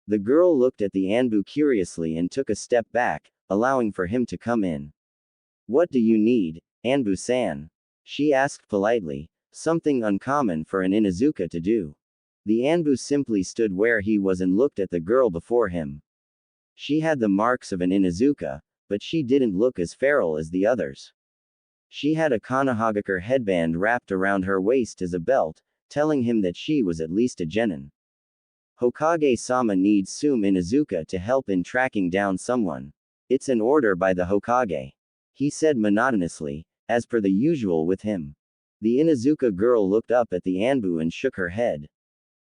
The girl looked at the Anbu curiously and took a step back, allowing for him to come in. "What do you need, Anbu-san?" she asked politely, something uncommon for an Inuzuka to do. The Anbu simply stood where he was and looked at the girl before him. She had the marks of an Inuzuka, but she didn't look as feral as the others. She had a Konohagakure headband wrapped around her waist as a belt, telling him that she was at least a genin. Hokage-sama needs Sume Inuzuka to help in tracking down someone. "It's an order by the Hokage," he said monotonously, as per the usual with him. The Inuzuka girl looked up at the Anbu and shook her head.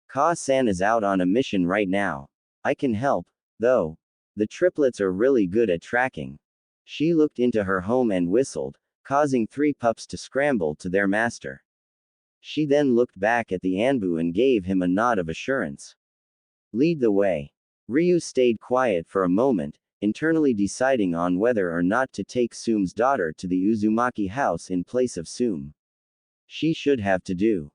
"Ka-san is out on a mission right now. I can help, though. The triplets are really good at tracking." She looked into her home and whistled, causing 3 pups to scramble to their master. She then looked back at the Anbu and gave him a nod of assurance. "Lead the way." Ryu stayed quiet for a moment, internally deciding on whether or not to take Sume's daughter to the Uzumaki house in place of Sume. She should have to do.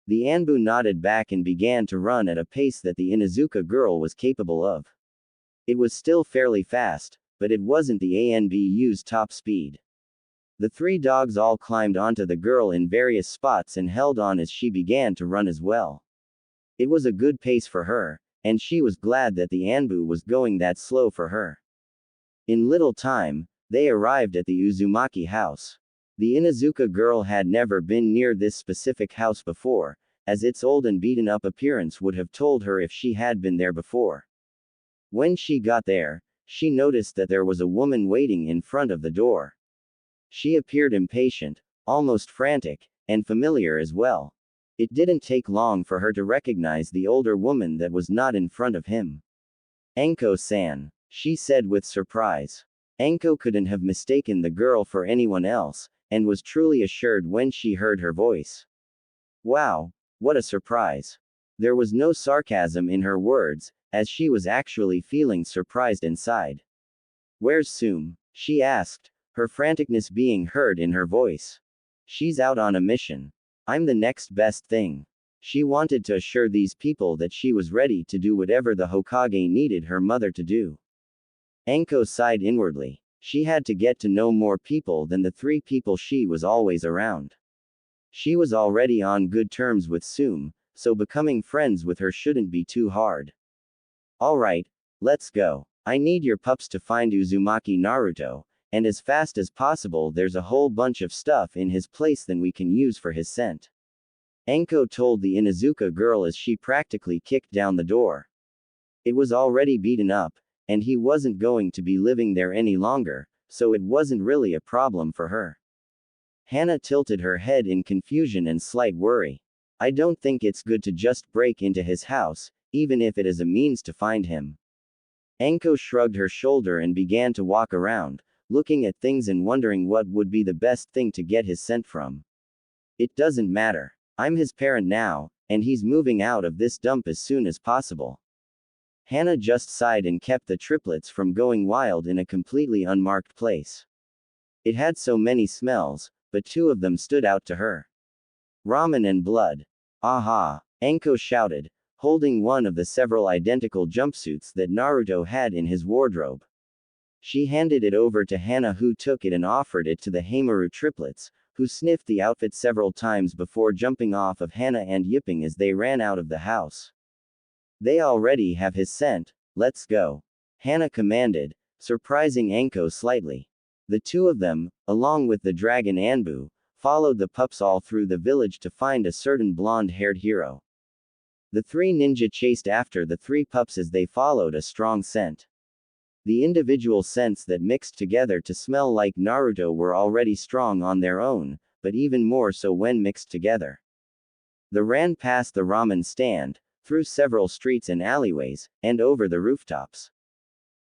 The Anbu nodded back and began to run at a pace that the Inuzuka girl was capable of. It was still fairly fast, but it wasn't the ANBU's top speed. The 3 dogs all climbed onto the girl in various spots and held on as she began to run as well. It was a good pace for her, and she was glad that the Anbu was going that slow for her. In little time, they arrived at the Uzumaki house. The Inuzuka girl had never been near this specific house before, as its old and beaten up appearance would have told her if she had been there before. When she got there, she noticed that there was a woman waiting in front of the door. She appeared impatient, almost frantic, and familiar as well. It didn't take long for her to recognize the older woman that was not in front of him. "Enko-san," she said with surprise. Enko couldn't have mistaken the girl for anyone else, and was truly assured when she heard her voice. Wow, what a surprise. There was no sarcasm in her words, as she was actually feeling surprised inside. "Where's Sume?" she asked, her franticness being heard in her voice. "She's out on a mission. I'm the next best thing." She wanted to assure these people that she was ready to do whatever the Hokage needed her mother to do. Enko sighed inwardly. She had to get to know more people than the 3 people she was always around. She was already on good terms with Sume, so becoming friends with her shouldn't be too hard. "Alright, let's go. I need your pups to find Uzumaki Naruto, and as fast as possible. There's a whole bunch of stuff in his place that we can use for his scent," Enko told the Inuzuka girl as she practically kicked down the door. It was already beaten up, and he wasn't going to be living there any longer, so it wasn't really a problem for her. Hana tilted her head in confusion and slight worry. "I don't think it's good to just break into his house, even if it is a means to find him." Enko shrugged her shoulder and began to walk around, looking at things and wondering what would be the best thing to get his scent from. "It doesn't matter. I'm his parent now, and he's moving out of this dump as soon as possible." Hana just sighed and kept the triplets from going wild in a completely unmarked place. It had so many smells, but 2 of them stood out to her. "Ramen and blood." "Aha!" Enko shouted, holding one of the several identical jumpsuits that Naruto had in his wardrobe. She handed it over to Hana, who took it and offered it to the Heimaru triplets, who sniffed the outfit several times before jumping off of Hana and yipping as they ran out of the house. "They already have his scent, let's go," Hana commanded, surprising Anko slightly. The two of them, along with the dragon Anbu, followed the pups all through the village to find a certain blonde-haired hero. The three ninja chased after the three pups as they followed a strong scent. The individual scents that mixed together to smell like Naruto were already strong on their own, but even more so when mixed together. They ran past the ramen stand, through several streets and alleyways, and over the rooftops.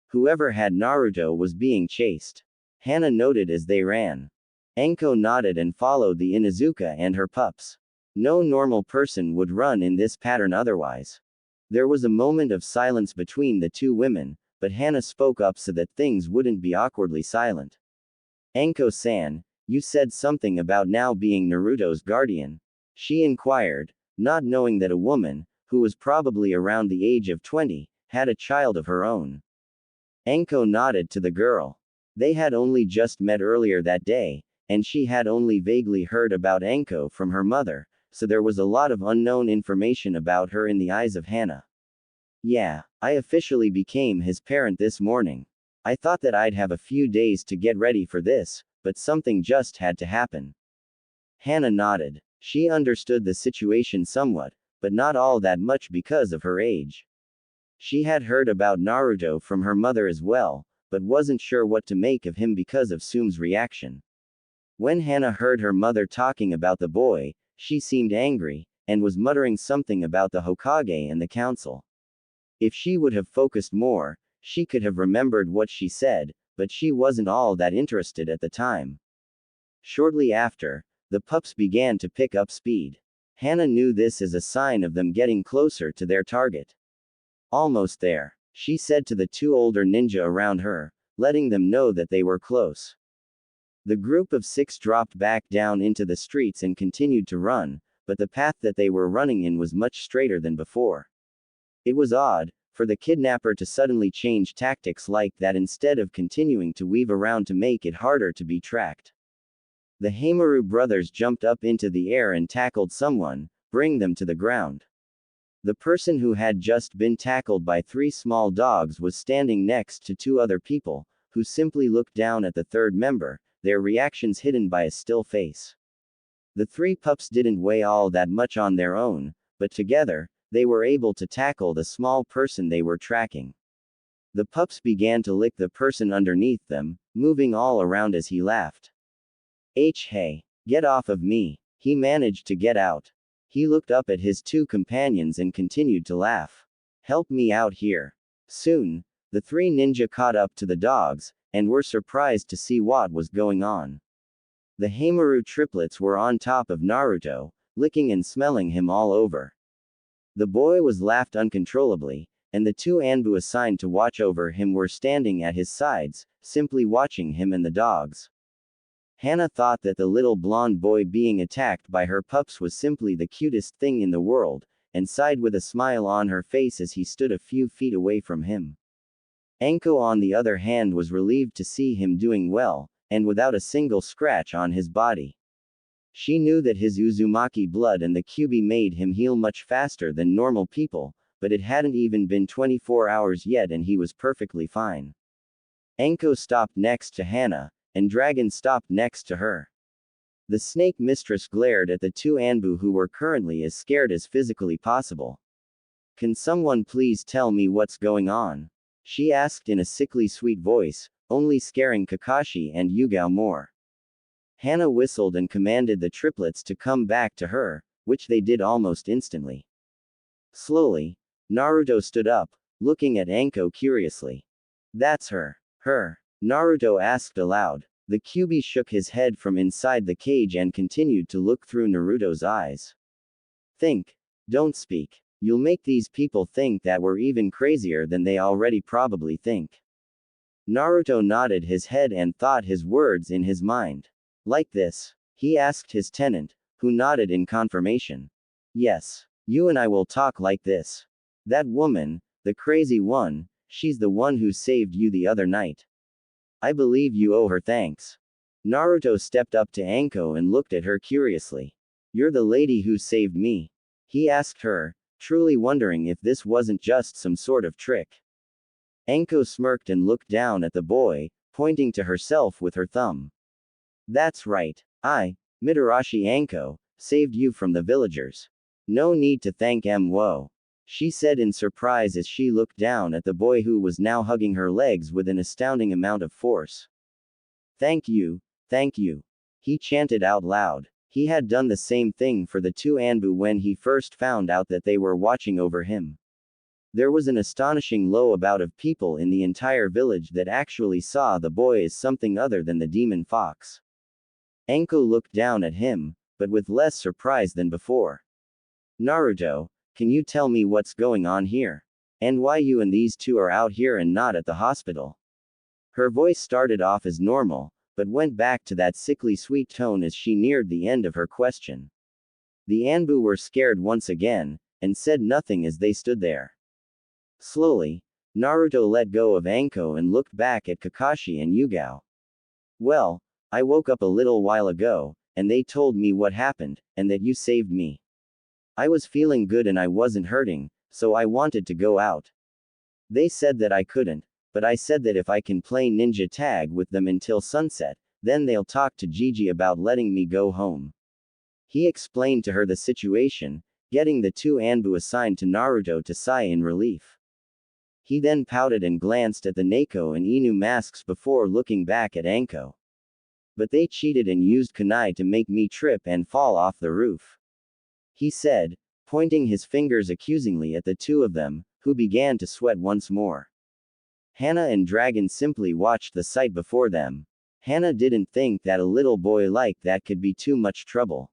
Whoever had Naruto was being chased. Hana noted as they ran. Anko nodded and followed the Inuzuka and her pups. No normal person would run in this pattern otherwise. There was a moment of silence between the two women, but Hana spoke up so that things wouldn't be awkwardly silent. Anko-san, you said something about now being Naruto's guardian. She inquired, not knowing that a woman, who was probably around the age of 20, had a child of her own. Anko nodded to the girl. They had only just met earlier that day, and she had only vaguely heard about Anko from her mother, so there was a lot of unknown information about her in the eyes of Hana. Yeah, I officially became his parent this morning. I thought that I'd have a few days to get ready for this, but something just had to happen. Hana nodded. She understood the situation somewhat, but not all that much because of her age. She had heard about Naruto from her mother as well, but wasn't sure what to make of him because of Sume's reaction. When Hana heard her mother talking about the boy, she seemed angry, and was muttering something about the Hokage and the council. If she would have focused more, she could have remembered what she said, but she wasn't all that interested at the time. Shortly after, the pups began to pick up speed. Hana knew this as a sign of them getting closer to their target. Almost there, she said to the two older ninja around her, letting them know that they were close. The group of 6 dropped back down into the streets and continued to run, but the path that they were running in was much straighter than before. It was odd, for the kidnapper to suddenly change tactics like that instead of continuing to weave around to make it harder to be tracked. The Heimaru brothers jumped up into the air and tackled someone, bringing them to the ground. The person who had just been tackled by 3 small dogs was standing next to 2 other people, who simply looked down at the third member, their reactions hidden by a still face. The 3 pups didn't weigh all that much on their own, but together, they were able to tackle the small person they were tracking. The pups began to lick the person underneath them, moving all around as he laughed. Hey, get off of me. He managed to get out. He looked up at his 2 companions and continued to laugh. Help me out here. Soon, the 3 ninja caught up to the dogs, and were surprised to see what was going on. The Heimaru triplets were on top of Naruto, licking and smelling him all over. The boy was laughed uncontrollably, and the 2 Anbu assigned to watch over him were standing at his sides, simply watching him and the dogs. Hana thought that the little blonde boy being attacked by her pups was simply the cutest thing in the world, and sighed with a smile on her face as he stood a few feet away from him. Anko on the other hand was relieved to see him doing well, and without a single scratch on his body. She knew that his Uzumaki blood and the Kyuubi made him heal much faster than normal people, but it hadn't even been 24 hours yet and he was perfectly fine. Anko stopped next to Hana, and Dragon stopped next to her. The snake mistress glared at the 2 Anbu who were currently as scared as physically possible. Can someone please tell me what's going on? She asked in a sickly sweet voice, only scaring Kakashi and Yugao more. Hana whistled and commanded the triplets to come back to her, which they did almost instantly. Slowly, Naruto stood up, looking at Anko curiously. That's her. Her? Naruto asked aloud. The Kyuubi shook his head from inside the cage and continued to look through Naruto's eyes. Think. Don't speak. You'll make these people think that we're even crazier than they already probably think. Naruto nodded his head and thought his words in his mind. Like this? He asked his tenant, who nodded in confirmation. Yes. You and I will talk like this. That woman, the crazy one, she's the one who saved you the other night. I believe you owe her thanks. Naruto stepped up to Anko and looked at her curiously. You're the lady who saved me? He asked her, truly wondering if this wasn't just some sort of trick. Anko smirked and looked down at the boy, pointing to herself with her thumb. That's right. I, Mitarashi Anko, saved you from the villagers. No need to thank Mo. She said in surprise as she looked down at the boy who was now hugging her legs with an astounding amount of force. Thank you, he chanted out loud. He had done the same thing for the two Anbu when he first found out that they were watching over him. There was an astonishing low about of people in the entire village that actually saw the boy as something other than the demon fox. Anko looked down at him, but with less surprise than before. Naruto, can you tell me what's going on here? And why you and these two are out here and not at the hospital? Her voice started off as normal, but went back to that sickly sweet tone as she neared the end of her question. The Anbu were scared once again, and said nothing as they stood there. Slowly, Naruto let go of Anko and looked back at Kakashi and Yugao. Well, I woke up a little while ago, and they told me what happened, and that you saved me. I was feeling good and I wasn't hurting, so I wanted to go out. They said that I couldn't, but I said that if I can play ninja tag with them until sunset, then they'll talk to Gigi about letting me go home. He explained to her the situation, getting the two Anbu assigned to Naruto to sigh in relief. He then pouted and glanced at the Neko and Inu masks before looking back at Anko. But they cheated and used kunai to make me trip and fall off the roof. He said, pointing his fingers accusingly at the two of them, who began to sweat once more. Hana and Dragon simply watched the sight before them. Hana didn't think that a little boy like that could be too much trouble.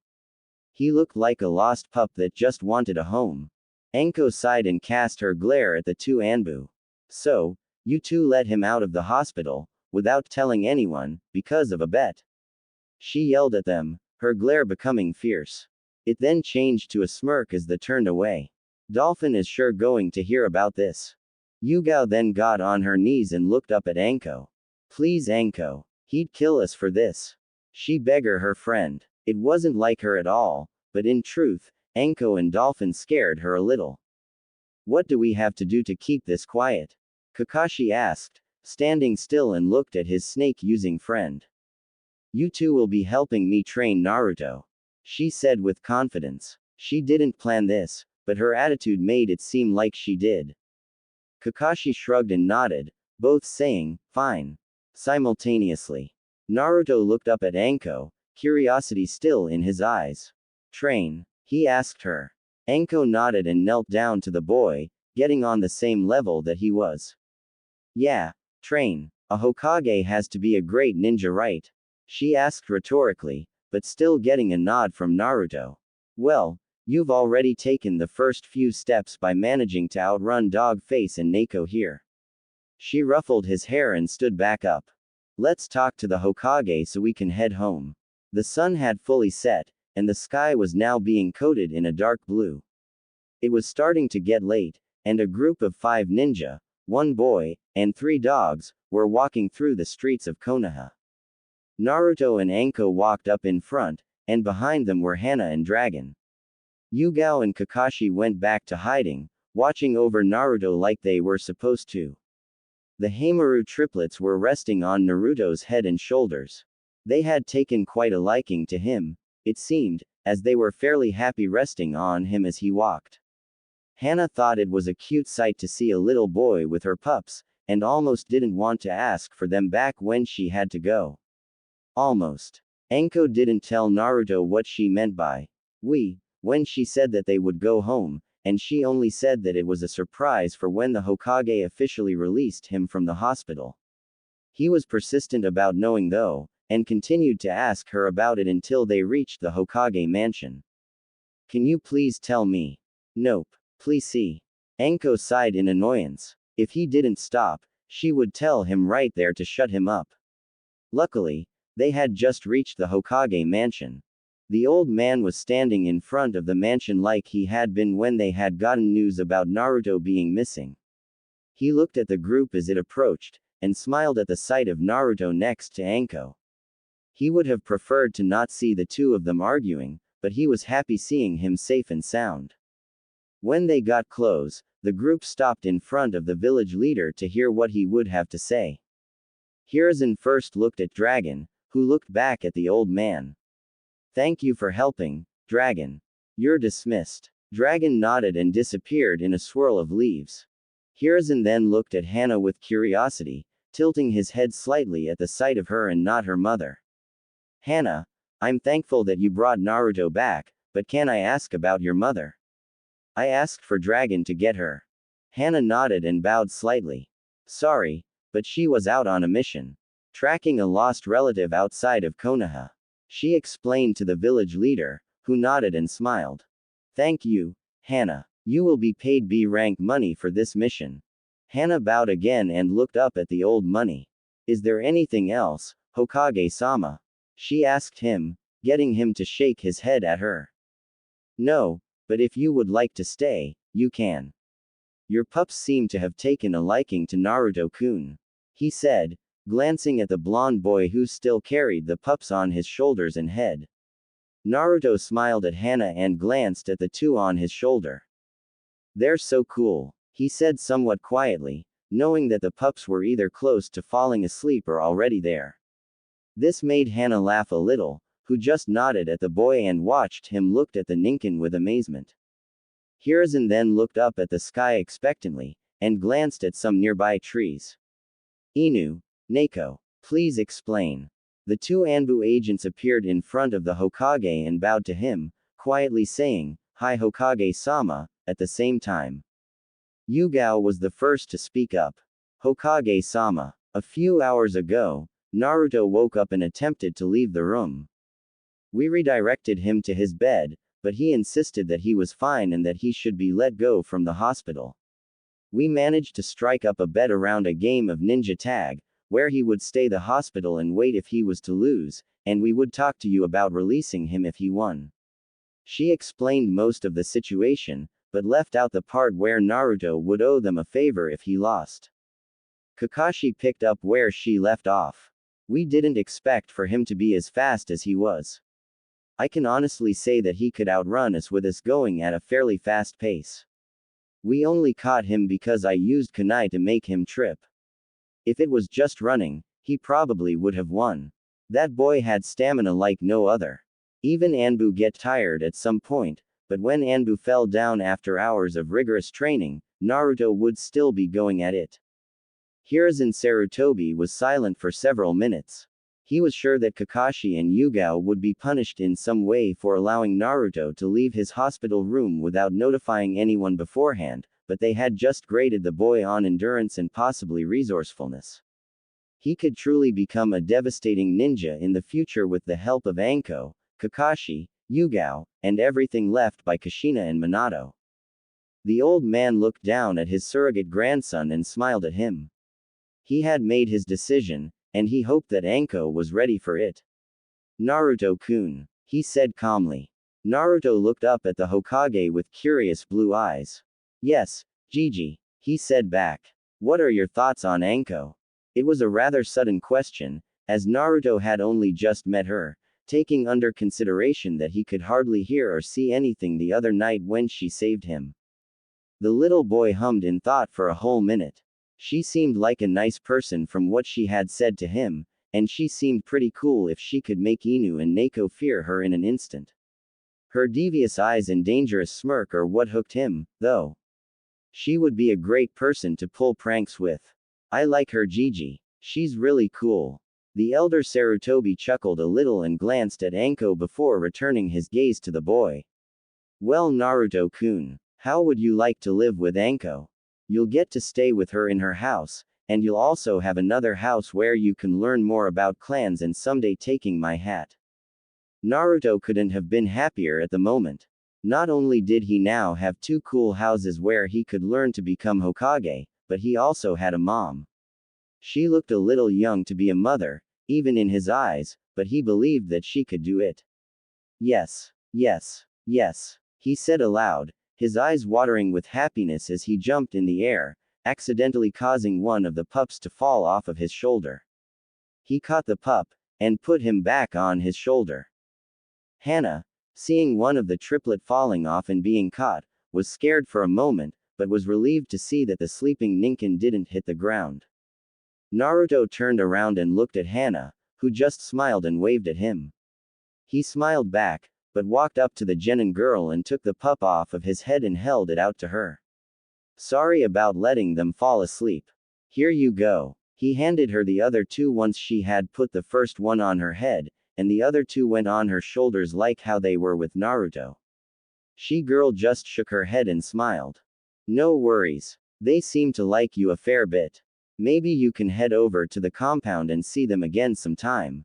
He looked like a lost pup that just wanted a home. Anko sighed and cast her glare at the two Anbu. So, you two let him out of the hospital, without telling anyone, because of a bet. She yelled at them, her glare becoming fierce. It then changed to a smirk as they turned away. Dolphin is sure going to hear about this. Yugao then got on her knees and looked up at Anko. Please Anko. He'd kill us for this. She begged her friend. It wasn't like her at all, but in truth, Anko and Dolphin scared her a little. What do we have to do to keep this quiet? Kakashi asked, standing still and looked at his snake-using friend. You two will be helping me train Naruto, she said with confidence. She didn't plan this, but her attitude made it seem like she did. Kakashi shrugged and nodded, both saying, fine. Simultaneously. Naruto looked up at Anko, curiosity still in his eyes. Train? He asked her. Anko nodded and knelt down to the boy, getting on the same level that he was. Yeah, train. A Hokage has to be a great ninja, right? She asked rhetorically, but still getting a nod from Naruto. Well, you've already taken the first few steps by managing to outrun Dog Face and Neko here. She ruffled his hair and stood back up. Let's talk to the Hokage so we can head home. The sun had fully set, and the sky was now being coated in a dark blue. It was starting to get late, and a group of 5 ninja, 1 boy, and 3 dogs, were walking through the streets of Konoha. Naruto and Anko walked up in front, and behind them were Hana and Dragon. Yugao and Kakashi went back to hiding, watching over Naruto like they were supposed to. The Heimaru triplets were resting on Naruto's head and shoulders. They had taken quite a liking to him, it seemed, as they were fairly happy resting on him as he walked. Hana thought it was a cute sight to see a little boy with her pups, and almost didn't want to ask for them back when she had to go. Almost. Anko didn't tell Naruto what she meant by we, when she said that they would go home, and she only said that it was a surprise for when the Hokage officially released him from the hospital. He was persistent about knowing though, and continued to ask her about it until they reached the Hokage mansion. Can you please tell me? Nope. Please see. Anko sighed in annoyance. If he didn't stop, she would tell him right there to shut him up. Luckily, they had just reached the Hokage mansion. The old man was standing in front of the mansion like he had been when they had gotten news about Naruto being missing. He looked at the group as it approached, and smiled at the sight of Naruto next to Anko. He would have preferred to not see the two of them arguing, but he was happy seeing him safe and sound. When they got close, the group stopped in front of the village leader to hear what he would have to say. Hiruzen first looked at Dragon, who looked back at the old man. Thank you for helping, Dragon. You're dismissed. Dragon nodded and disappeared in a swirl of leaves. Hiruzen then looked at Hana with curiosity, tilting his head slightly at the sight of her and not her mother. Hana, I'm thankful that you brought Naruto back, but can I ask about your mother? I asked for Dragon to get her. Hana nodded and bowed slightly. Sorry, but she was out on a mission. Tracking a lost relative outside of Konoha. She explained to the village leader, who nodded and smiled. Thank you, Hana. You will be paid B-rank money for this mission. Hana bowed again and looked up at the old money. Is there anything else, Hokage-sama? She asked him, getting him to shake his head at her. No, but if you would like to stay, you can. Your pups seem to have taken a liking to Naruto-kun, he said, glancing at the blonde boy who still carried the pups on his shoulders and head. Naruto smiled at Hana and glanced at the two on his shoulder. They're so cool, he said somewhat quietly, knowing that the pups were either close to falling asleep or already there. This made Hana laugh a little, who just nodded at the boy and watched him look at the Ninken with amazement. Hiruzen then looked up at the sky expectantly, and glanced at some nearby trees. Inu, Neko, please explain. The two Anbu agents appeared in front of the Hokage and bowed to him, quietly saying, Hi Hokage-sama, at the same time. Yugao was the first to speak up. Hokage-sama. A few hours ago, Naruto woke up and attempted to leave the room. We redirected him to his bed, but he insisted that he was fine and that he should be let go from the hospital. We managed to strike up a bet around a game of ninja tag, where he would stay the hospital and wait if he was to lose, and we would talk to you about releasing him if he won. She explained most of the situation, but left out the part where Naruto would owe them a favor if he lost. Kakashi picked up where she left off. We didn't expect for him to be as fast as he was. I can honestly say that he could outrun us with us going at a fairly fast pace. We only caught him because I used kunai to make him trip. If it was just running, he probably would have won. That boy had stamina like no other. Even Anbu get tired at some point, but when Anbu fell down after hours of rigorous training, Naruto would still be going at it. Hiruzen Sarutobi was silent for several minutes. He was sure that Kakashi and Yugao would be punished in some way for allowing Naruto to leave his hospital room without notifying anyone beforehand, but they had just graded the boy on endurance and possibly resourcefulness. He could truly become a devastating ninja in the future with the help of Anko, Kakashi, Yugao, and everything left by Kushina and Minato. The old man looked down at his surrogate grandson and smiled at him. He had made his decision, and he hoped that Anko was ready for it. Naruto-kun, he said calmly. Naruto looked up at the Hokage with curious blue eyes. Yes, Gigi, he said back. What are your thoughts on Anko? It was a rather sudden question, as Naruto had only just met her, taking under consideration that he could hardly hear or see anything the other night when she saved him. The little boy hummed in thought for a whole minute. She seemed like a nice person from what she had said to him, and she seemed pretty cool if she could make Inu and Neko fear her in an instant. Her devious eyes and dangerous smirk are what hooked him, though. She would be a great person to pull pranks with. I like her Gigi. She's really cool. The elder Sarutobi chuckled a little and glanced at Anko before returning his gaze to the boy. Well Naruto-kun, how would you like to live with Anko? You'll get to stay with her in her house, and you'll also have another house where you can learn more about clans and someday taking my hat. Naruto couldn't have been happier at the moment. Not only did he now have two cool houses where he could learn to become Hokage, but he also had a mom. She looked a little young to be a mother, even in his eyes, but he believed that she could do it. Yes, yes, yes, he said aloud, his eyes watering with happiness as he jumped in the air, accidentally causing one of the pups to fall off of his shoulder. He caught the pup, and put him back on his shoulder. Hana, seeing one of the triplet falling off and being caught, was scared for a moment, but was relieved to see that the sleeping Ninken didn't hit the ground. Naruto turned around and looked at Hana, who just smiled and waved at him. He smiled back, but walked up to the genin girl and took the pup off of his head and held it out to her. Sorry about letting them fall asleep. Here you go. He handed her the other two once she had put the first one on her head, and the other two went on her shoulders like how they were with Naruto. She girl just shook her head and smiled. No worries. They seem to like you a fair bit. Maybe you can head over to the compound and see them again sometime.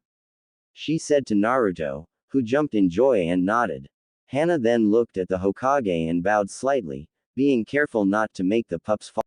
She said to Naruto, who jumped in joy and nodded. Hana then looked at the Hokage and bowed slightly, being careful not to make the pups fall.